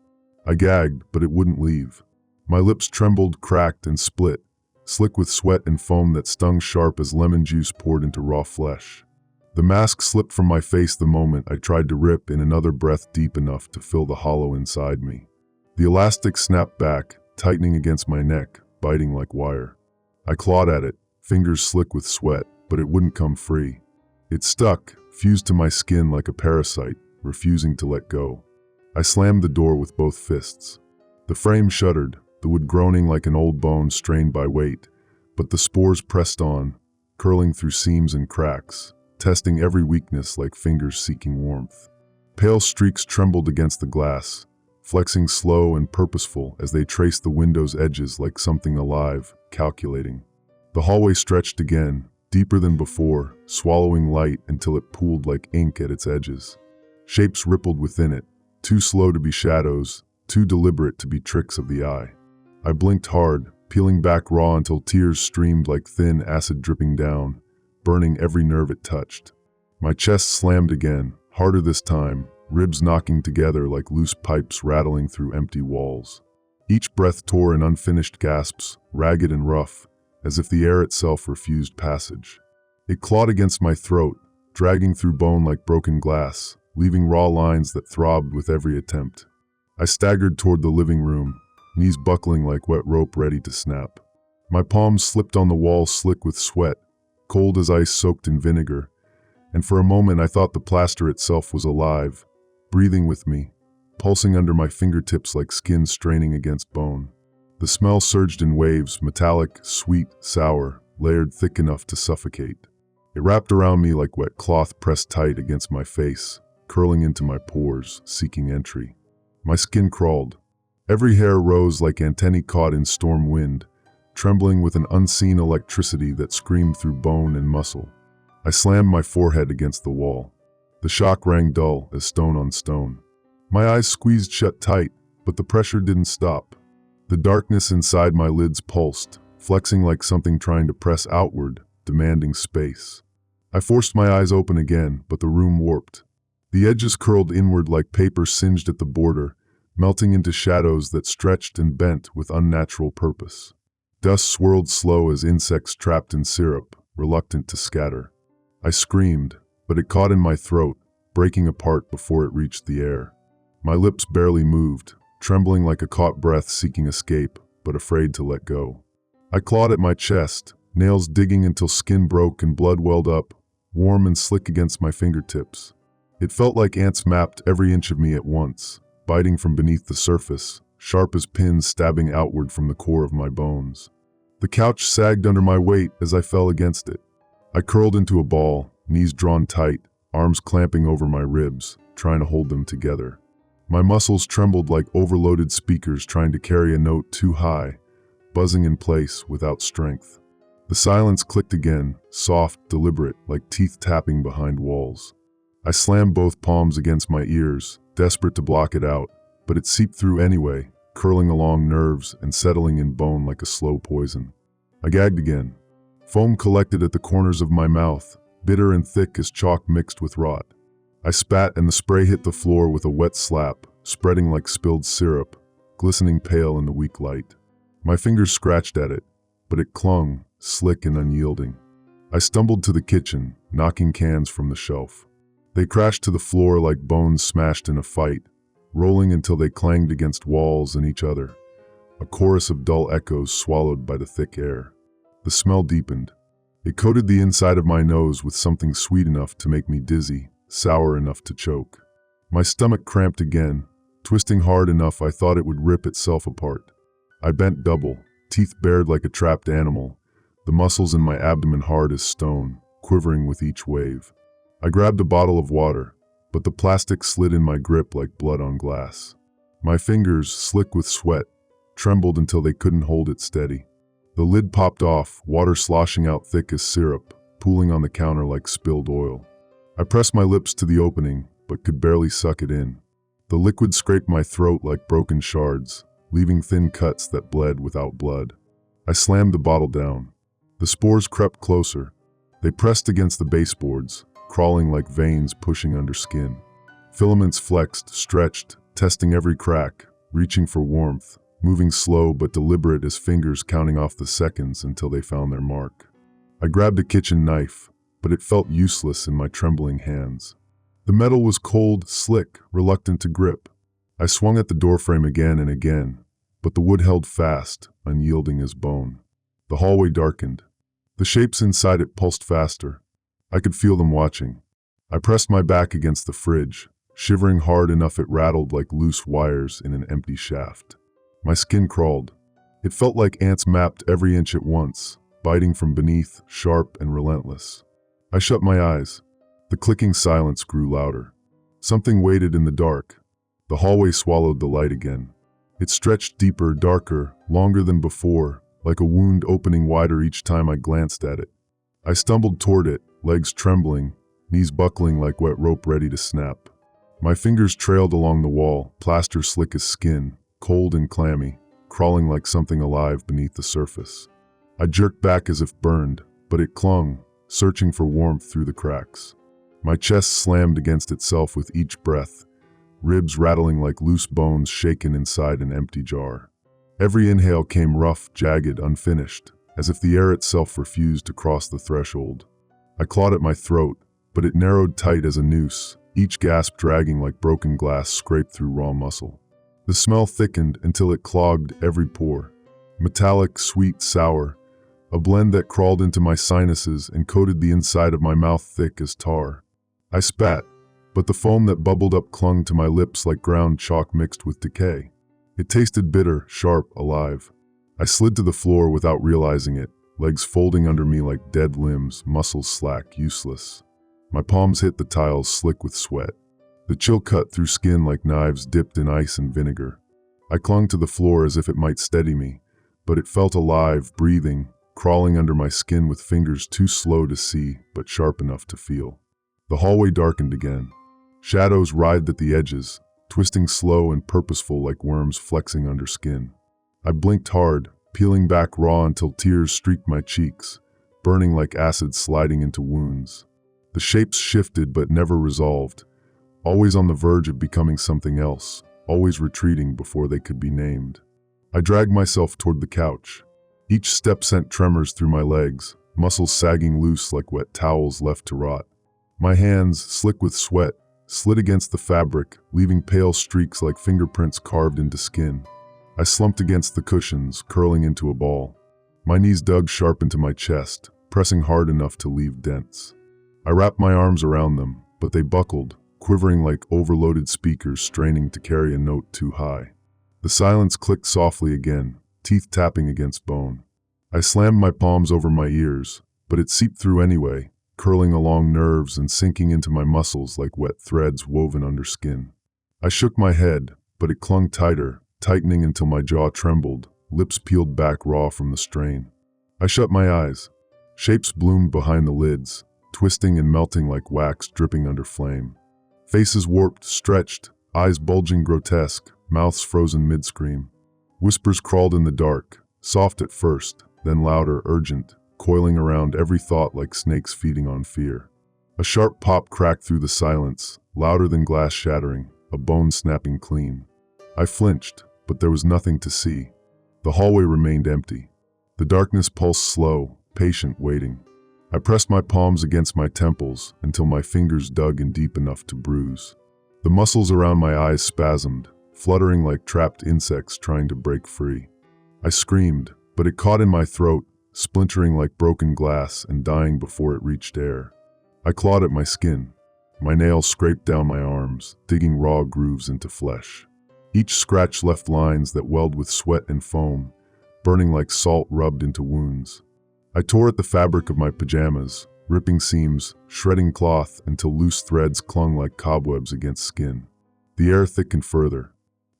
I gagged, but it wouldn't leave. My lips trembled, cracked, and split, slick with sweat and foam that stung sharp as lemon juice poured into raw flesh. The mask slipped from my face the moment I tried to rip in another breath deep enough to fill the hollow inside me. The elastic snapped back, tightening against my neck, biting like wire. I clawed at it, fingers slick with sweat, but it wouldn't come free. It stuck, fused to my skin like a parasite, refusing to let go. I slammed the door with both fists. The frame shuddered, the wood groaning like an old bone strained by weight, but the spores pressed on, curling through seams and cracks, testing every weakness like fingers seeking warmth. Pale streaks trembled against the glass, flexing slow and purposeful as they traced the window's edges like something alive, calculating. The hallway stretched again, deeper than before, swallowing light until it pooled like ink at its edges. Shapes rippled within it, too slow to be shadows, too deliberate to be tricks of the eye. I blinked hard, peeling back raw until tears streamed like thin acid dripping down, burning every nerve it touched. My chest slammed again, harder this time, ribs knocking together like loose pipes rattling through empty walls. Each breath tore in unfinished gasps, ragged and rough, as if the air itself refused passage. It clawed against my throat, dragging through bone like broken glass, leaving raw lines that throbbed with every attempt. I staggered toward the living room, knees buckling like wet rope ready to snap. My palms slipped on the wall slick with sweat, cold as ice soaked in vinegar, and for a moment I thought the plaster itself was alive, breathing with me, pulsing under my fingertips like skin straining against bone. The smell surged in waves, metallic, sweet, sour, layered thick enough to suffocate. It wrapped around me like wet cloth pressed tight against my face, curling into my pores, seeking entry. My skin crawled. Every hair rose like antennae caught in storm wind, trembling with an unseen electricity that screamed through bone and muscle. I slammed my forehead against the wall. The shock rang dull as stone on stone. My eyes squeezed shut tight, but the pressure didn't stop. The darkness inside my lids pulsed, flexing like something trying to press outward, demanding space. I forced my eyes open again, but the room warped. The edges curled inward like paper singed at the border, melting into shadows that stretched and bent with unnatural purpose. Dust swirled slow as insects trapped in syrup, reluctant to scatter. I screamed, but it caught in my throat, breaking apart before it reached the air. My lips barely moved, trembling like a caught breath seeking escape, but afraid to let go. I clawed at my chest, nails digging until skin broke and blood welled up, warm and slick against my fingertips. It felt like ants mapped every inch of me at once, biting from beneath the surface, sharp as pins stabbing outward from the core of my bones. The couch sagged under my weight as I fell against it. I curled into a ball, knees drawn tight, arms clamping over my ribs, trying to hold them together. My muscles trembled like overloaded speakers trying to carry a note too high, buzzing in place without strength. The silence clicked again, soft, deliberate, like teeth tapping behind walls. I slammed both palms against my ears, desperate to block it out, but it seeped through anyway, curling along nerves and settling in bone like a slow poison. I gagged again. Foam collected at the corners of my mouth, bitter and thick as chalk mixed with rot. I spat and the spray hit the floor with a wet slap, spreading like spilled syrup, glistening pale in the weak light. My fingers scratched at it, but it clung, slick and unyielding. I stumbled to the kitchen, knocking cans from the shelf. They crashed to the floor like bones smashed in a fight, rolling until they clanged against walls and each other, a chorus of dull echoes swallowed by the thick air. The smell deepened. It coated the inside of my nose with something sweet enough to make me dizzy, sour enough to choke. My stomach cramped again, twisting hard enough I thought it would rip itself apart. I bent double, teeth bared like a trapped animal, the muscles in my abdomen hard as stone, quivering with each wave. I grabbed a bottle of water, but the plastic slid in my grip like blood on glass. My fingers, slick with sweat, trembled until they couldn't hold it steady. The lid popped off, water sloshing out thick as syrup, pooling on the counter like spilled oil. I pressed my lips to the opening, but could barely suck it in. The liquid scraped my throat like broken shards, leaving thin cuts that bled without blood. I slammed the bottle down. The spores crept closer. They pressed against the baseboards, crawling like veins pushing under skin. Filaments flexed, stretched, testing every crack, reaching for warmth, moving slow but deliberate as fingers counting off the seconds until they found their mark. I grabbed a kitchen knife, but it felt useless in my trembling hands. The metal was cold, slick, reluctant to grip. I swung at the doorframe again and again, but the wood held fast, unyielding as bone. The hallway darkened. The shapes inside it pulsed faster. I could feel them watching. I pressed my back against the fridge, shivering hard enough it rattled like loose wires in an empty shaft. My skin crawled. It felt like ants mapped every inch at once, biting from beneath, sharp and relentless. I shut my eyes. The clicking silence grew louder. Something waited in the dark. The hallway swallowed the light again. It stretched deeper, darker, longer than before, like a wound opening wider each time I glanced at it. I stumbled toward it, legs trembling, knees buckling like wet rope ready to snap. My fingers trailed along the wall, plaster slick as skin, cold and clammy, crawling like something alive beneath the surface. I jerked back as if burned, but it clung, searching for warmth through the cracks. My chest slammed against itself with each breath, ribs rattling like loose bones shaken inside an empty jar. Every inhale came rough, jagged, unfinished, as if the air itself refused to cross the threshold. I clawed at my throat, but it narrowed tight as a noose, each gasp dragging like broken glass scraped through raw muscle. The smell thickened until it clogged every pore. Metallic, sweet, sour, a blend that crawled into my sinuses and coated the inside of my mouth thick as tar. I spat, but the foam that bubbled up clung to my lips like ground chalk mixed with decay. It tasted bitter, sharp, alive. I slid to the floor without realizing it, legs folding under me like dead limbs, muscles slack, useless. My palms hit the tiles slick with sweat. The chill cut through skin like knives dipped in ice and vinegar. I clung to the floor as if it might steady me, but it felt alive, breathing, crawling under my skin with fingers too slow to see, but sharp enough to feel. The hallway darkened again. Shadows writhed at the edges, twisting slow and purposeful like worms flexing under skin. I blinked hard, peeling back raw until tears streaked my cheeks, burning like acid sliding into wounds. The shapes shifted but never resolved, always on the verge of becoming something else, always retreating before they could be named. I dragged myself toward the couch. Each step sent tremors through my legs, muscles sagging loose like wet towels left to rot. My hands, slick with sweat, slid against the fabric, leaving pale streaks like fingerprints carved into skin. I slumped against the cushions, curling into a ball. My knees dug sharp into my chest, pressing hard enough to leave dents. I wrapped my arms around them, but they buckled, quivering like overloaded speakers straining to carry a note too high. The silence clicked softly again, teeth tapping against bone. I slammed my palms over my ears, but it seeped through anyway, curling along nerves and sinking into my muscles like wet threads woven under skin. I shook my head, but it clung tighter, tightening until my jaw trembled, lips peeled back raw from the strain. I shut my eyes. Shapes bloomed behind the lids, twisting and melting like wax dripping under flame. Faces warped, stretched, eyes bulging grotesque, mouths frozen mid-scream. Whispers crawled in the dark, soft at first, then louder, urgent, coiling around every thought like snakes feeding on fear. A sharp pop cracked through the silence, louder than glass shattering, a bone snapping clean. I flinched, but there was nothing to see. The hallway remained empty. The darkness pulsed slow, patient, waiting. I pressed my palms against my temples until my fingers dug in deep enough to bruise. The muscles around my eyes spasmed, fluttering like trapped insects trying to break free. I screamed, but it caught in my throat, splintering like broken glass and dying before it reached air. I clawed at my skin. My nails scraped down my arms, digging raw grooves into flesh. Each scratch left lines that welled with sweat and foam, burning like salt rubbed into wounds. I tore at the fabric of my pajamas, ripping seams, shredding cloth until loose threads clung like cobwebs against skin. The air thickened further.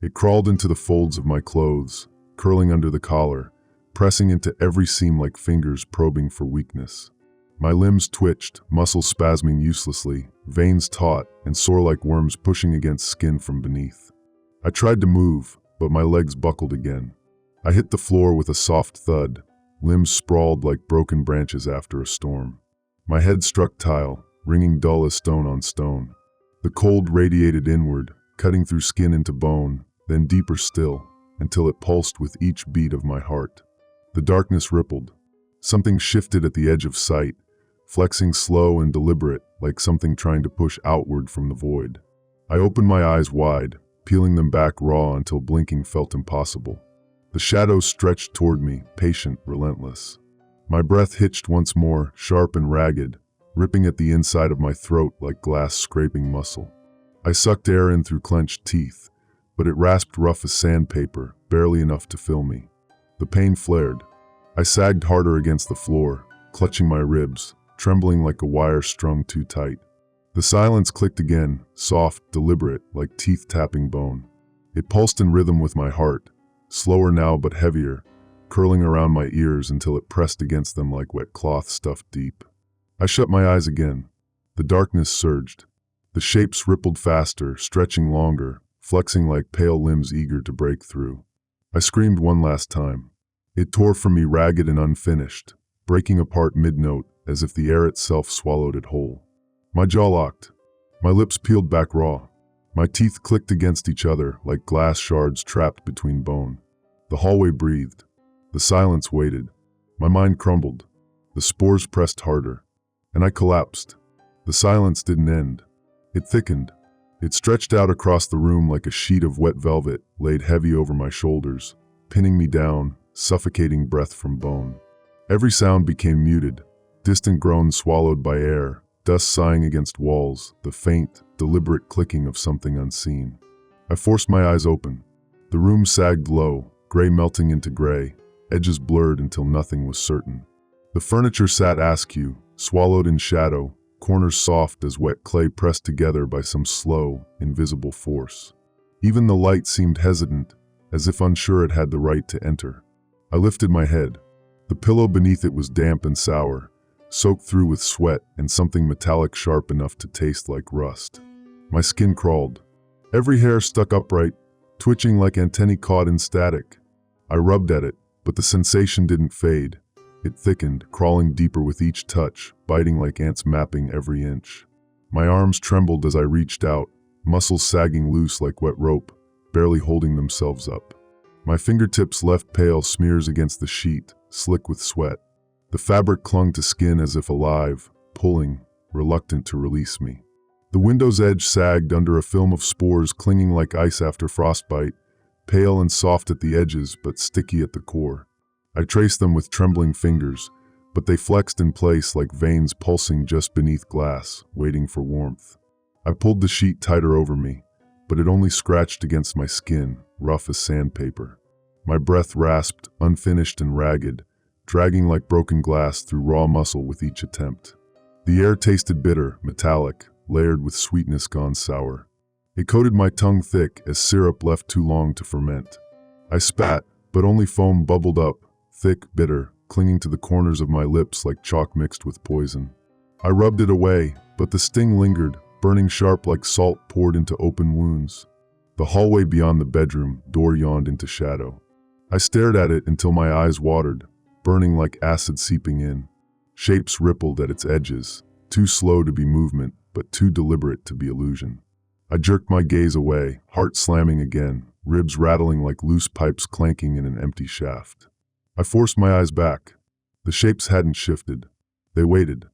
It crawled into the folds of my clothes, curling under the collar, pressing into every seam like fingers probing for weakness. My limbs twitched, muscles spasming uselessly, veins taut and sore like worms pushing against skin from beneath. I tried to move, but my legs buckled again. I hit the floor with a soft thud, limbs sprawled like broken branches after a storm. My head struck tile, ringing dull as stone on stone. The cold radiated inward, cutting through skin into bone, then deeper still, until it pulsed with each beat of my heart. The darkness rippled. Something shifted at the edge of sight, flexing slow and deliberate, like something trying to push outward from the void. I opened my eyes wide, peeling them back raw until blinking felt impossible. The shadows stretched toward me, patient, relentless. My breath hitched once more, sharp and ragged, ripping at the inside of my throat like glass scraping muscle. I sucked air in through clenched teeth, but it rasped rough as sandpaper, barely enough to fill me. The pain flared. I sagged harder against the floor, clutching my ribs, trembling like a wire strung too tight. The silence clicked again, soft, deliberate, like teeth tapping bone. It pulsed in rhythm with my heart, slower now but heavier, curling around my ears until it pressed against them like wet cloth stuffed deep. I shut my eyes again. The darkness surged. The shapes rippled faster, stretching longer, flexing like pale limbs eager to break through. I screamed one last time. It tore from me ragged and unfinished, breaking apart mid-note as if the air itself swallowed it whole. My jaw locked. My lips peeled back raw. My teeth clicked against each other like glass shards trapped between bone. The hallway breathed. The silence waited. My mind crumbled. The spores pressed harder. And I collapsed. The silence didn't end. It thickened. It stretched out across the room like a sheet of wet velvet laid heavy over my shoulders, pinning me down, suffocating breath from bone. Every sound became muted, distant groans swallowed by air, dust sighing against walls, the faint, deliberate clicking of something unseen. I forced my eyes open. The room sagged low, gray melting into gray, edges blurred until nothing was certain. The furniture sat askew, swallowed in shadow, corners soft as wet clay pressed together by some slow, invisible force. Even the light seemed hesitant, as if unsure it had the right to enter. I lifted my head. The pillow beneath it was damp and sour, soaked through with sweat and something metallic sharp enough to taste like rust. My skin crawled. Every hair stuck upright, twitching like antennae caught in static. I rubbed at it, but the sensation didn't fade. It thickened, crawling deeper with each touch, biting like ants mapping every inch. My arms trembled as I reached out, muscles sagging loose like wet rope, barely holding themselves up. My fingertips left pale smears against the sheet, slick with sweat. The fabric clung to skin as if alive, pulling, reluctant to release me. The window's edge sagged under a film of spores clinging like ice after frostbite, pale and soft at the edges but sticky at the core. I traced them with trembling fingers, but they flexed in place like veins pulsing just beneath glass, waiting for warmth. I pulled the sheet tighter over me, but it only scratched against my skin, rough as sandpaper. My breath rasped, unfinished and ragged, dragging like broken glass through raw muscle with each attempt. The air tasted bitter, metallic, layered with sweetness gone sour. It coated my tongue thick as syrup left too long to ferment. I spat, but only foam bubbled up, thick, bitter, clinging to the corners of my lips like chalk mixed with poison. I rubbed it away, but the sting lingered, burning sharp like salt poured into open wounds. The hallway beyond the bedroom door yawned into shadow. I stared at it until my eyes watered, burning like acid seeping in. Shapes rippled at its edges, too slow to be movement, but too deliberate to be illusion. I jerked my gaze away, heart slamming again, ribs rattling like loose pipes clanking in an empty shaft. I forced my eyes back. The shapes hadn't shifted. They waited.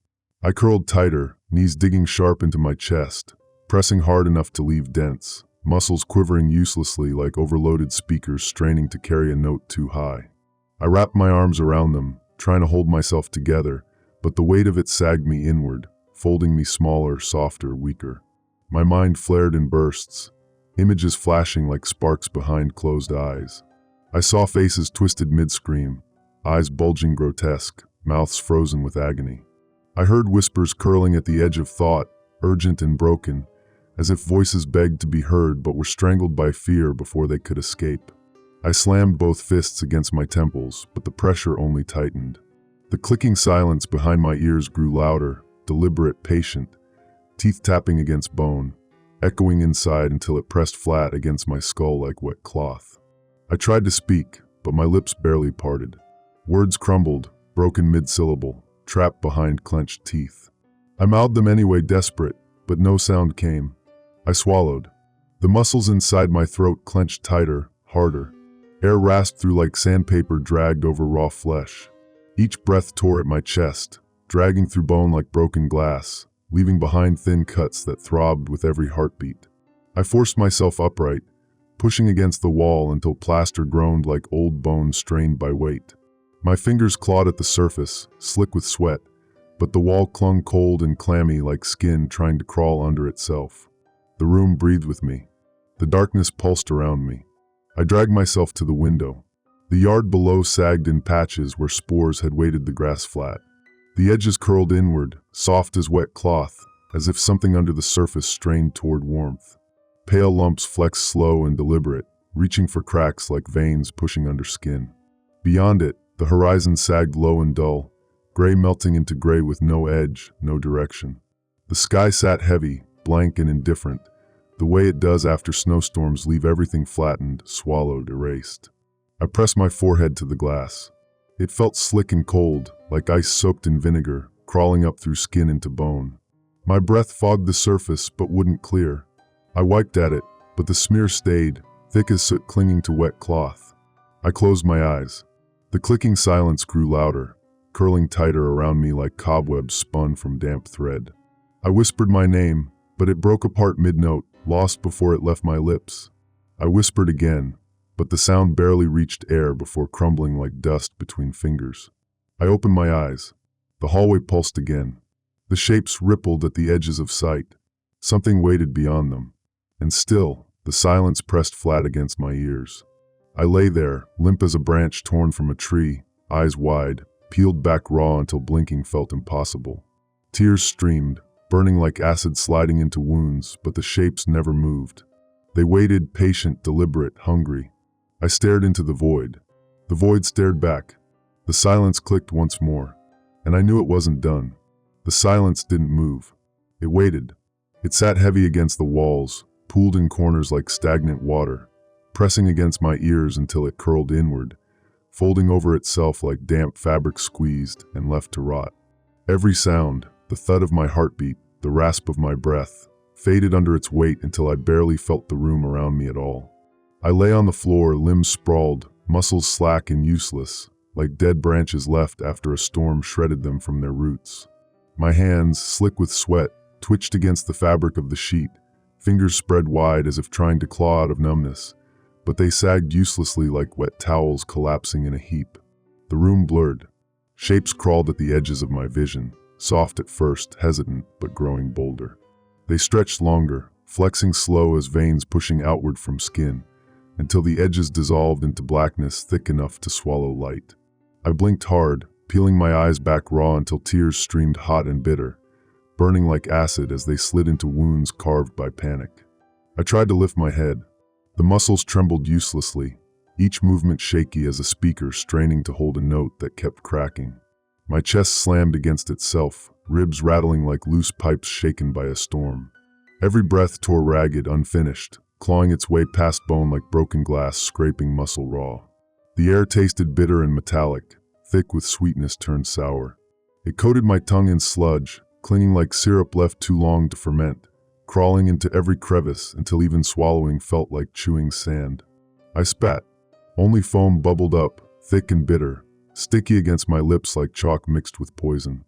I curled tighter, knees digging sharp into my chest, pressing hard enough to leave dents, muscles quivering uselessly like overloaded speakers straining to carry a note too high. I wrapped my arms around them, trying to hold myself together, but the weight of it sagged me inward, folding me smaller, softer, weaker. My mind flared in bursts, images flashing like sparks behind closed eyes. I saw faces twisted mid-scream, eyes bulging grotesque, mouths frozen with agony. I heard whispers curling at the edge of thought, urgent and broken, as if voices begged to be heard but were strangled by fear before they could escape. I slammed both fists against my temples, but the pressure only tightened. The clicking silence behind my ears grew louder, deliberate, patient, teeth tapping against bone, echoing inside until it pressed flat against my skull like wet cloth. I tried to speak, but my lips barely parted. Words crumbled, broken mid-syllable, trapped behind clenched teeth. I mouthed them anyway, desperate, but no sound came. I swallowed. The muscles inside my throat clenched tighter, harder. Air rasped through like sandpaper dragged over raw flesh. Each breath tore at my chest, dragging through bone like broken glass, leaving behind thin cuts that throbbed with every heartbeat. I forced myself upright, pushing against the wall until plaster groaned like old bone strained by weight. My fingers clawed at the surface, slick with sweat, but the wall clung cold and clammy like skin trying to crawl under itself. The room breathed with me. The darkness pulsed around me. I dragged myself to the window. The yard below sagged in patches where spores had weighted the grass flat. The edges curled inward, soft as wet cloth, as if something under the surface strained toward warmth. Pale lumps flexed slow and deliberate, reaching for cracks like veins pushing under skin. Beyond it, the horizon sagged low and dull, gray melting into gray with no edge, no direction. The sky sat heavy, blank and indifferent, the way it does after snowstorms leave everything flattened, swallowed, erased. I pressed my forehead to the glass. It felt slick and cold, like ice soaked in vinegar, crawling up through skin into bone. My breath fogged the surface but wouldn't clear. I wiped at it, but the smear stayed, thick as soot clinging to wet cloth. I closed my eyes. The clicking silence grew louder, curling tighter around me like cobwebs spun from damp thread. I whispered my name, but it broke apart mid-note, lost before it left my lips. I whispered again, but the sound barely reached air before crumbling like dust between fingers. I opened my eyes. The hallway pulsed again. The shapes rippled at the edges of sight. Something waited beyond them. And still, the silence pressed flat against my ears. I lay there, limp as a branch torn from a tree, eyes wide, peeled back raw until blinking felt impossible. Tears streamed, burning like acid sliding into wounds, but the shapes never moved. They waited, patient, deliberate, hungry. I stared into the void. The void stared back. The silence clicked once more, and I knew it wasn't done. The silence didn't move. It waited. It sat heavy against the walls, pooled in corners like stagnant water, pressing against my ears until it curled inward, folding over itself like damp fabric squeezed and left to rot. Every sound, the thud of my heartbeat, the rasp of my breath, faded under its weight until I barely felt the room around me at all. I lay on the floor, limbs sprawled, muscles slack and useless, like dead branches left after a storm shredded them from their roots. My hands, slick with sweat, twitched against the fabric of the sheet, fingers spread wide as if trying to claw out of numbness, but they sagged uselessly like wet towels collapsing in a heap. The room blurred. Shapes crawled at the edges of my vision, soft at first, hesitant, but growing bolder. They stretched longer, flexing slow as veins pushing outward from skin, until the edges dissolved into blackness thick enough to swallow light. I blinked hard, peeling my eyes back raw until tears streamed hot and bitter, burning like acid as they slid into wounds carved by panic. I tried to lift my head. The muscles trembled uselessly, each movement shaky as a speaker straining to hold a note that kept cracking. My chest slammed against itself, ribs rattling like loose pipes shaken by a storm. Every breath tore ragged, unfinished, clawing its way past bone like broken glass scraping muscle raw. The air tasted bitter and metallic, thick with sweetness turned sour. It coated my tongue in sludge, clinging like syrup left too long to ferment, crawling into every crevice until even swallowing felt like chewing sand. I spat. Only foam bubbled up, thick and bitter, sticky against my lips like chalk mixed with poison.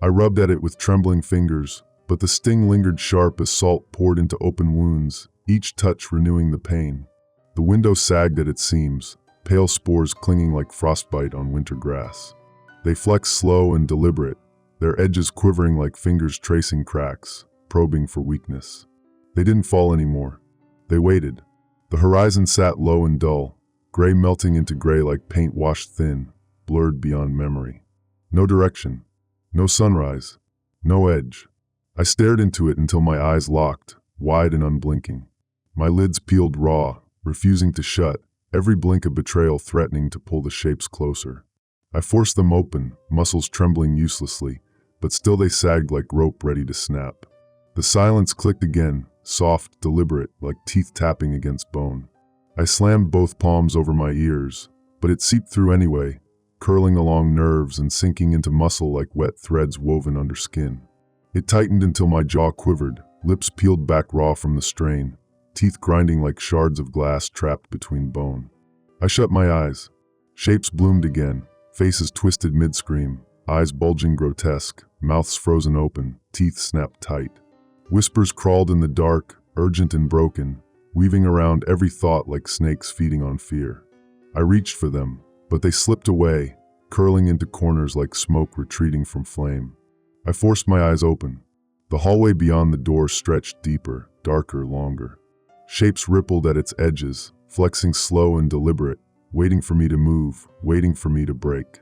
I rubbed at it with trembling fingers, but the sting lingered sharp as salt poured into open wounds, each touch renewing the pain. The window sagged at its seams, pale spores clinging like frostbite on winter grass. They flexed slow and deliberate, their edges quivering like fingers tracing cracks, probing for weakness. They didn't fall anymore. They waited. The horizon sat low and dull, gray melting into gray like paint washed thin, blurred beyond memory. No direction. No sunrise. No edge. I stared into it until my eyes locked, wide and unblinking. My lids peeled raw, refusing to shut, every blink a betrayal threatening to pull the shapes closer. I forced them open, muscles trembling uselessly, but still they sagged like rope ready to snap. The silence clicked again, soft, deliberate, like teeth tapping against bone. I slammed both palms over my ears, but it seeped through anyway, curling along nerves and sinking into muscle like wet threads woven under skin. It tightened until my jaw quivered, lips peeled back raw from the strain, teeth grinding like shards of glass trapped between bone. I shut my eyes. Shapes bloomed again, faces twisted mid-scream, eyes bulging grotesque, mouths frozen open, teeth snapped tight. Whispers crawled in the dark, urgent and broken, weaving around every thought like snakes feeding on fear. I reached for them, but they slipped away, curling into corners like smoke retreating from flame. I forced my eyes open. The hallway beyond the door stretched deeper, darker, longer. Shapes rippled at its edges, flexing slow and deliberate, waiting for me to move, waiting for me to break.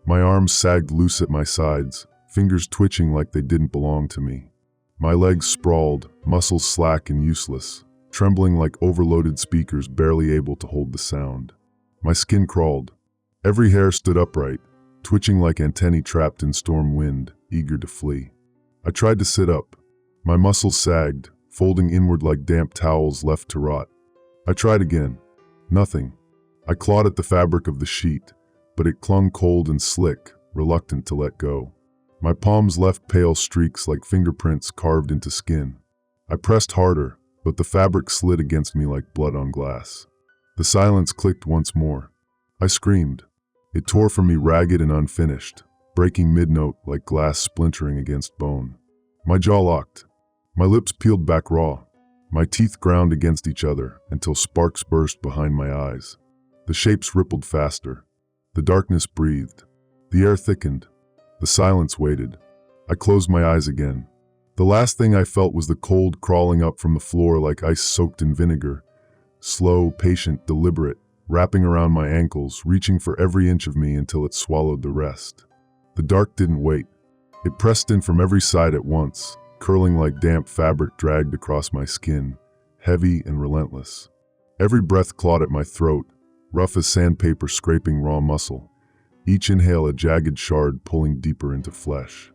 My arms sagged loose at my sides, fingers twitching like they didn't belong to me. My legs sprawled, muscles slack and useless, trembling like overloaded speakers barely able to hold the sound. My skin crawled. Every hair stood upright, twitching like antennae trapped in storm wind, eager to flee. I tried to sit up. My muscles sagged, folding inward like damp towels left to rot. I tried again. Nothing. I clawed at the fabric of the sheet, but it clung cold and slick, reluctant to let go. My palms left pale streaks like fingerprints carved into skin. I pressed harder, but the fabric slid against me like blood on glass. The silence clicked once more. I screamed. It tore from me ragged and unfinished, breaking mid-note like glass splintering against bone. My jaw locked. My lips peeled back raw. My teeth ground against each other until sparks burst behind my eyes. The shapes rippled faster. The darkness breathed. The air thickened. The silence waited. I closed my eyes again. The last thing I felt was the cold crawling up from the floor like ice soaked in vinegar. Slow, patient, deliberate, wrapping around my ankles, reaching for every inch of me until it swallowed the rest. The dark didn't wait. It pressed in from every side at once, curling like damp fabric dragged across my skin, heavy and relentless. Every breath clawed at my throat, rough as sandpaper scraping raw muscle. Each inhale a jagged shard pulling deeper into flesh.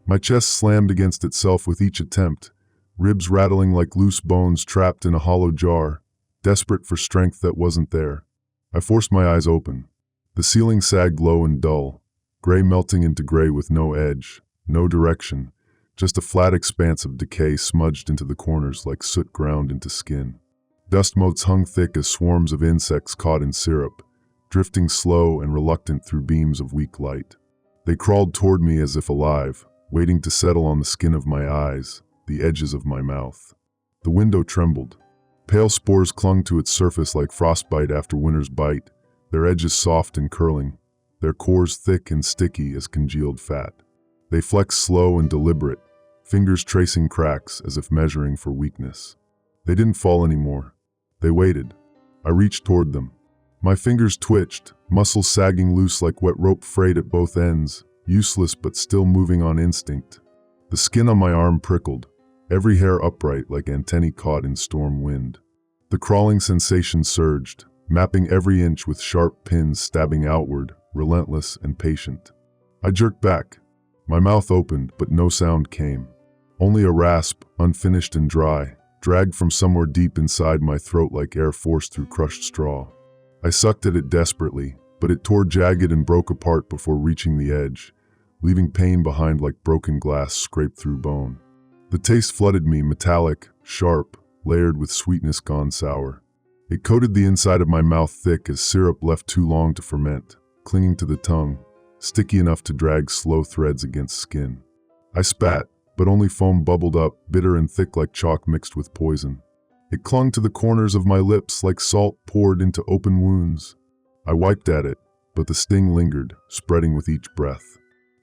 My chest slammed against itself with each attempt, ribs rattling like loose bones trapped in a hollow jar, desperate for strength that wasn't there. I forced my eyes open. The ceiling sagged low and dull, gray melting into gray with no edge, no direction, just a flat expanse of decay smudged into the corners like soot ground into skin. Dust motes hung thick as swarms of insects caught in syrup, drifting slow and reluctant through beams of weak light. They crawled toward me as if alive, waiting to settle on the skin of my eyes, the edges of my mouth. The window trembled. Pale spores clung to its surface like frostbite after winter's bite, their edges soft and curling, their cores thick and sticky as congealed fat. They flexed slow and deliberate, fingers tracing cracks as if measuring for weakness. They didn't fall anymore. They waited. I reached toward them. My fingers twitched, muscles sagging loose like wet rope frayed at both ends, useless but still moving on instinct. The skin on my arm prickled, every hair upright like antennae caught in storm wind. The crawling sensation surged, mapping every inch with sharp pins stabbing outward, relentless and patient. I jerked back. My mouth opened, but no sound came. Only a rasp, unfinished and dry, dragged from somewhere deep inside my throat like air forced through crushed straw. I sucked at it desperately, but it tore jagged and broke apart before reaching the edge, leaving pain behind like broken glass scraped through bone. The taste flooded me, metallic, sharp, layered with sweetness gone sour. It coated the inside of my mouth thick as syrup left too long to ferment, clinging to the tongue, sticky enough to drag slow threads against skin. I spat, but only foam bubbled up, bitter and thick like chalk mixed with poison. It clung to the corners of my lips like salt poured into open wounds. I wiped at it, but the sting lingered, spreading with each breath.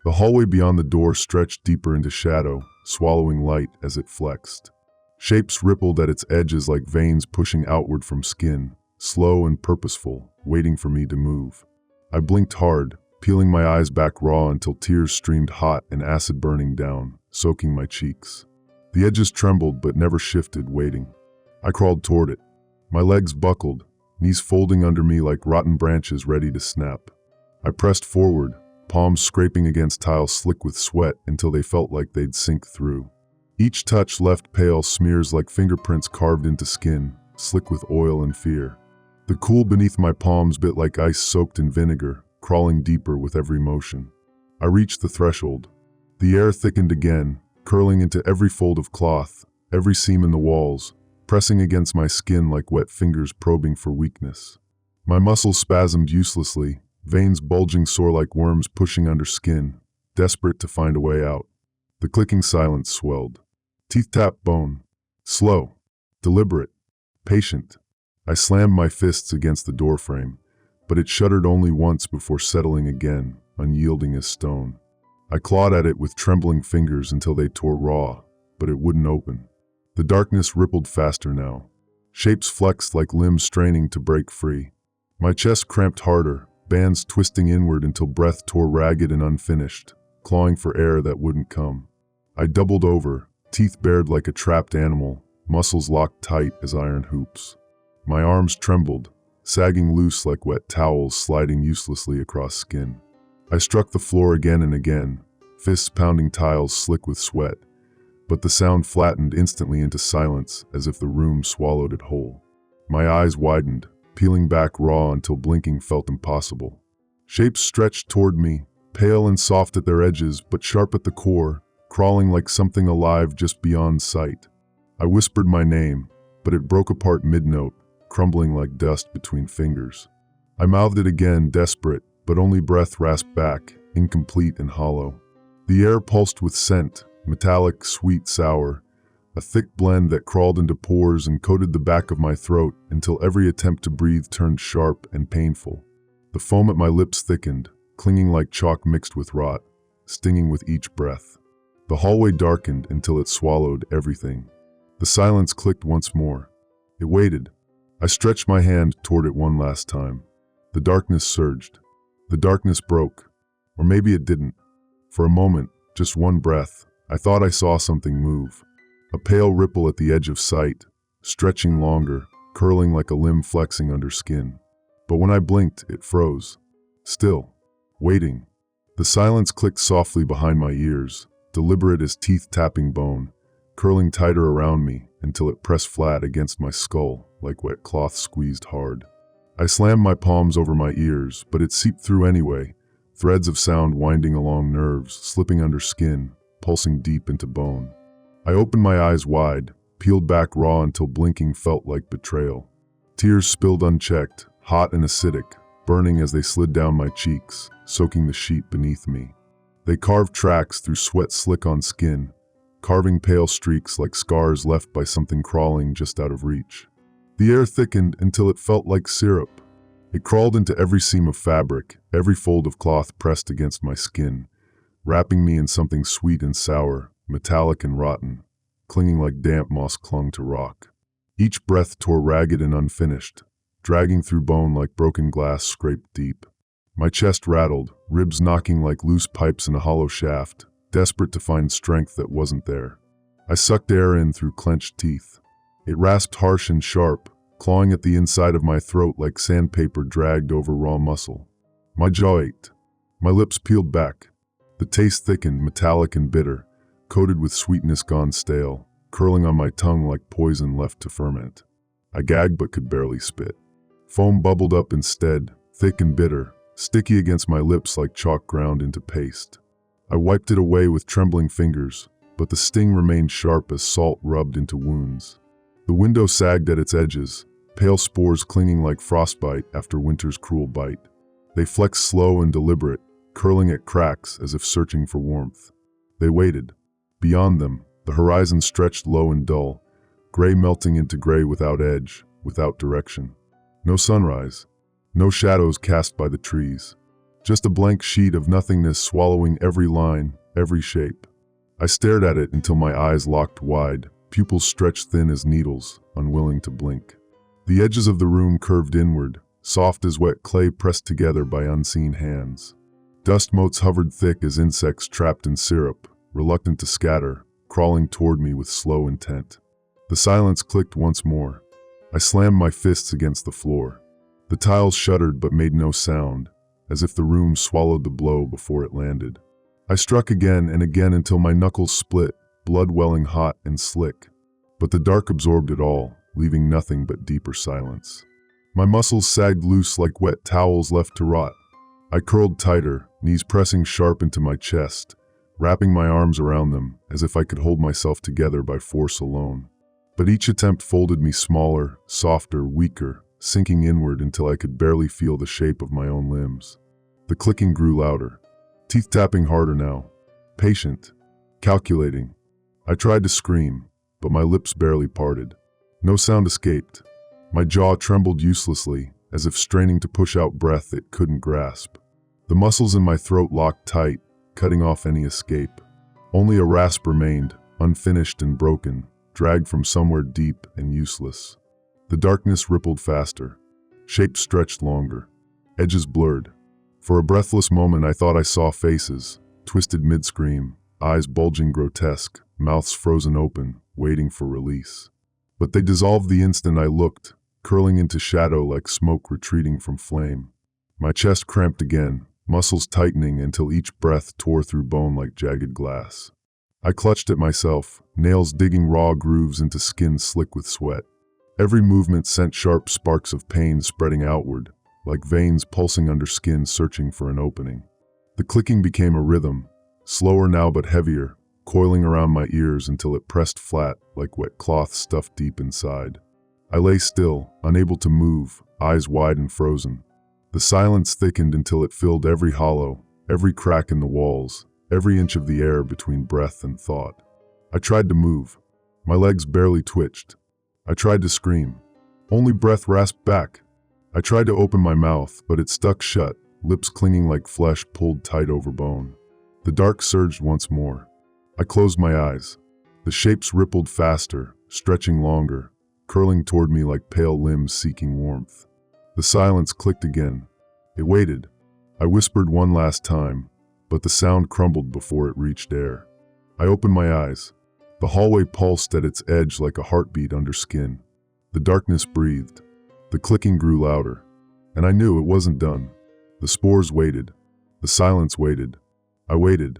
The hallway beyond the door stretched deeper into shadow, swallowing light as it flexed. Shapes rippled at its edges like veins pushing outward from skin, slow and purposeful, waiting for me to move. I blinked hard, peeling my eyes back raw until tears streamed hot and acid burning down, soaking my cheeks. The edges trembled but never shifted, waiting. I crawled toward it. My legs buckled, knees folding under me like rotten branches ready to snap. I pressed forward, palms scraping against tile slick with sweat until they felt like they'd sink through. Each touch left pale smears like fingerprints carved into skin, slick with oil and fear. The cool beneath my palms bit like ice soaked in vinegar, crawling deeper with every motion. I reached the threshold. The air thickened again, curling into every fold of cloth, every seam in the walls, pressing against my skin like wet fingers probing for weakness. My muscles spasmed uselessly, veins bulging sore like worms pushing under skin, desperate to find a way out. The clicking silence swelled. Teeth tapped bone. Slow. Deliberate. patient. I slammed my fists against the doorframe, but it shuddered only once before settling again, unyielding as stone. I clawed at it with trembling fingers until they tore raw, but it wouldn't open. The darkness rippled faster now. Shapes flexed like limbs straining to break free. My chest cramped harder, bands twisting inward until breath tore ragged and unfinished, clawing for air that wouldn't come. I doubled over, teeth bared like a trapped animal, muscles locked tight as iron hoops. My arms trembled, sagging loose like wet towels sliding uselessly across skin. I struck the floor again and again, fists pounding tiles slick with sweat, but the sound flattened instantly into silence as if the room swallowed it whole. My eyes widened, peeling back raw until blinking felt impossible. Shapes stretched toward me, pale and soft at their edges but sharp at the core, crawling like something alive just beyond sight. I whispered my name, but it broke apart mid-note, crumbling like dust between fingers. I mouthed it again, desperate, but only breath rasped back, incomplete and hollow. The air pulsed with scent, metallic, sweet, sour, a thick blend that crawled into pores and coated the back of my throat until every attempt to breathe turned sharp and painful. The foam at my lips thickened, clinging like chalk mixed with rot, stinging with each breath. The hallway darkened until it swallowed everything. The silence clicked once more. It waited. I stretched my hand toward it one last time. The darkness surged. The darkness broke. Or maybe it didn't. For a moment, just one breath, I thought I saw something move. A pale ripple at the edge of sight, stretching longer, curling like a limb flexing under skin. But when I blinked, it froze. Still. Waiting. The silence clicked softly behind my ears, deliberate as teeth tapping bone, curling tighter around me until it pressed flat against my skull like wet cloth squeezed hard. I slammed my palms over my ears, but it seeped through anyway, threads of sound winding along nerves, slipping under skin, pulsing deep into bone. I opened my eyes wide, peeled back raw until blinking felt like betrayal. Tears spilled unchecked, hot and acidic, burning as they slid down my cheeks, soaking the sheet beneath me. They carved tracks through sweat slick on skin, carving pale streaks like scars left by something crawling just out of reach. The air thickened until it felt like syrup. It crawled into every seam of fabric, every fold of cloth pressed against my skin, wrapping me in something sweet and sour, metallic and rotten, clinging like damp moss clung to rock. Each breath tore ragged and unfinished, dragging through bone like broken glass scraped deep. My chest rattled, ribs knocking like loose pipes in a hollow shaft, desperate to find strength that wasn't there. I sucked air in through clenched teeth. It rasped harsh and sharp, clawing at the inside of my throat like sandpaper dragged over raw muscle. My jaw ached. My lips peeled back. The taste thickened, metallic and bitter, coated with sweetness gone stale, curling on my tongue like poison left to ferment. I gagged but could barely spit. Foam bubbled up instead, thick and bitter, sticky against my lips like chalk ground into paste. I wiped it away with trembling fingers, but the sting remained sharp as salt rubbed into wounds. The window sagged at its edges, pale spores clinging like frostbite after winter's cruel bite. They flexed slow and deliberate, curling at cracks as if searching for warmth. They waited. Beyond them, the horizon stretched low and dull, gray melting into gray without edge, without direction. No sunrise, no shadows cast by the trees. Just a blank sheet of nothingness swallowing every line, every shape. I stared at it until my eyes locked wide, pupils stretched thin as needles, unwilling to blink. The edges of the room curved inward, soft as wet clay pressed together by unseen hands. Dust motes hovered thick as insects trapped in syrup, reluctant to scatter, crawling toward me with slow intent. The silence clicked once more. I slammed my fists against the floor. The tiles shuddered but made no sound, as if the room swallowed the blow before it landed. I struck again and again until my knuckles split, blood welling hot and slick. But the dark absorbed it all, leaving nothing but deeper silence. My muscles sagged loose like wet towels left to rot. I curled tighter, knees pressing sharp into my chest, wrapping my arms around them as if I could hold myself together by force alone. But each attempt folded me smaller, softer, weaker, sinking inward until I could barely feel the shape of my own limbs. The clicking grew louder, teeth tapping harder now, patient, calculating. I tried to scream, but my lips barely parted. No sound escaped. My jaw trembled uselessly, as if straining to push out breath it couldn't grasp. The muscles in my throat locked tight, cutting off any escape. Only a rasp remained, unfinished and broken, dragged from somewhere deep and useless. The darkness rippled faster. Shapes stretched longer. Edges blurred. For a breathless moment I thought I saw faces, twisted mid-scream, eyes bulging grotesque, mouths frozen open, waiting for release. But they dissolved the instant I looked, curling into shadow like smoke retreating from flame. My chest cramped again, muscles tightening until each breath tore through bone like jagged glass. I clutched at myself, nails digging raw grooves into skin slick with sweat. Every movement sent sharp sparks of pain spreading outward, like veins pulsing under skin searching for an opening. The clicking became a rhythm, slower now but heavier, coiling around my ears until it pressed flat like wet cloth stuffed deep inside. I lay still, unable to move, eyes wide and frozen. The silence thickened until it filled every hollow, every crack in the walls, every inch of the air between breath and thought. I tried to move. My legs barely twitched. I tried to scream. Only breath rasped back. I tried to open my mouth, but it stuck shut, lips clinging like flesh pulled tight over bone. The dark surged once more. I closed my eyes. The shapes rippled faster, stretching longer, curling toward me like pale limbs seeking warmth. The silence clicked again. It waited. I whispered one last time, but the sound crumbled before it reached air. I opened my eyes. The hallway pulsed at its edge like a heartbeat under skin. The darkness breathed. The clicking grew louder. And I knew it wasn't done. The spores waited. The silence waited. I waited.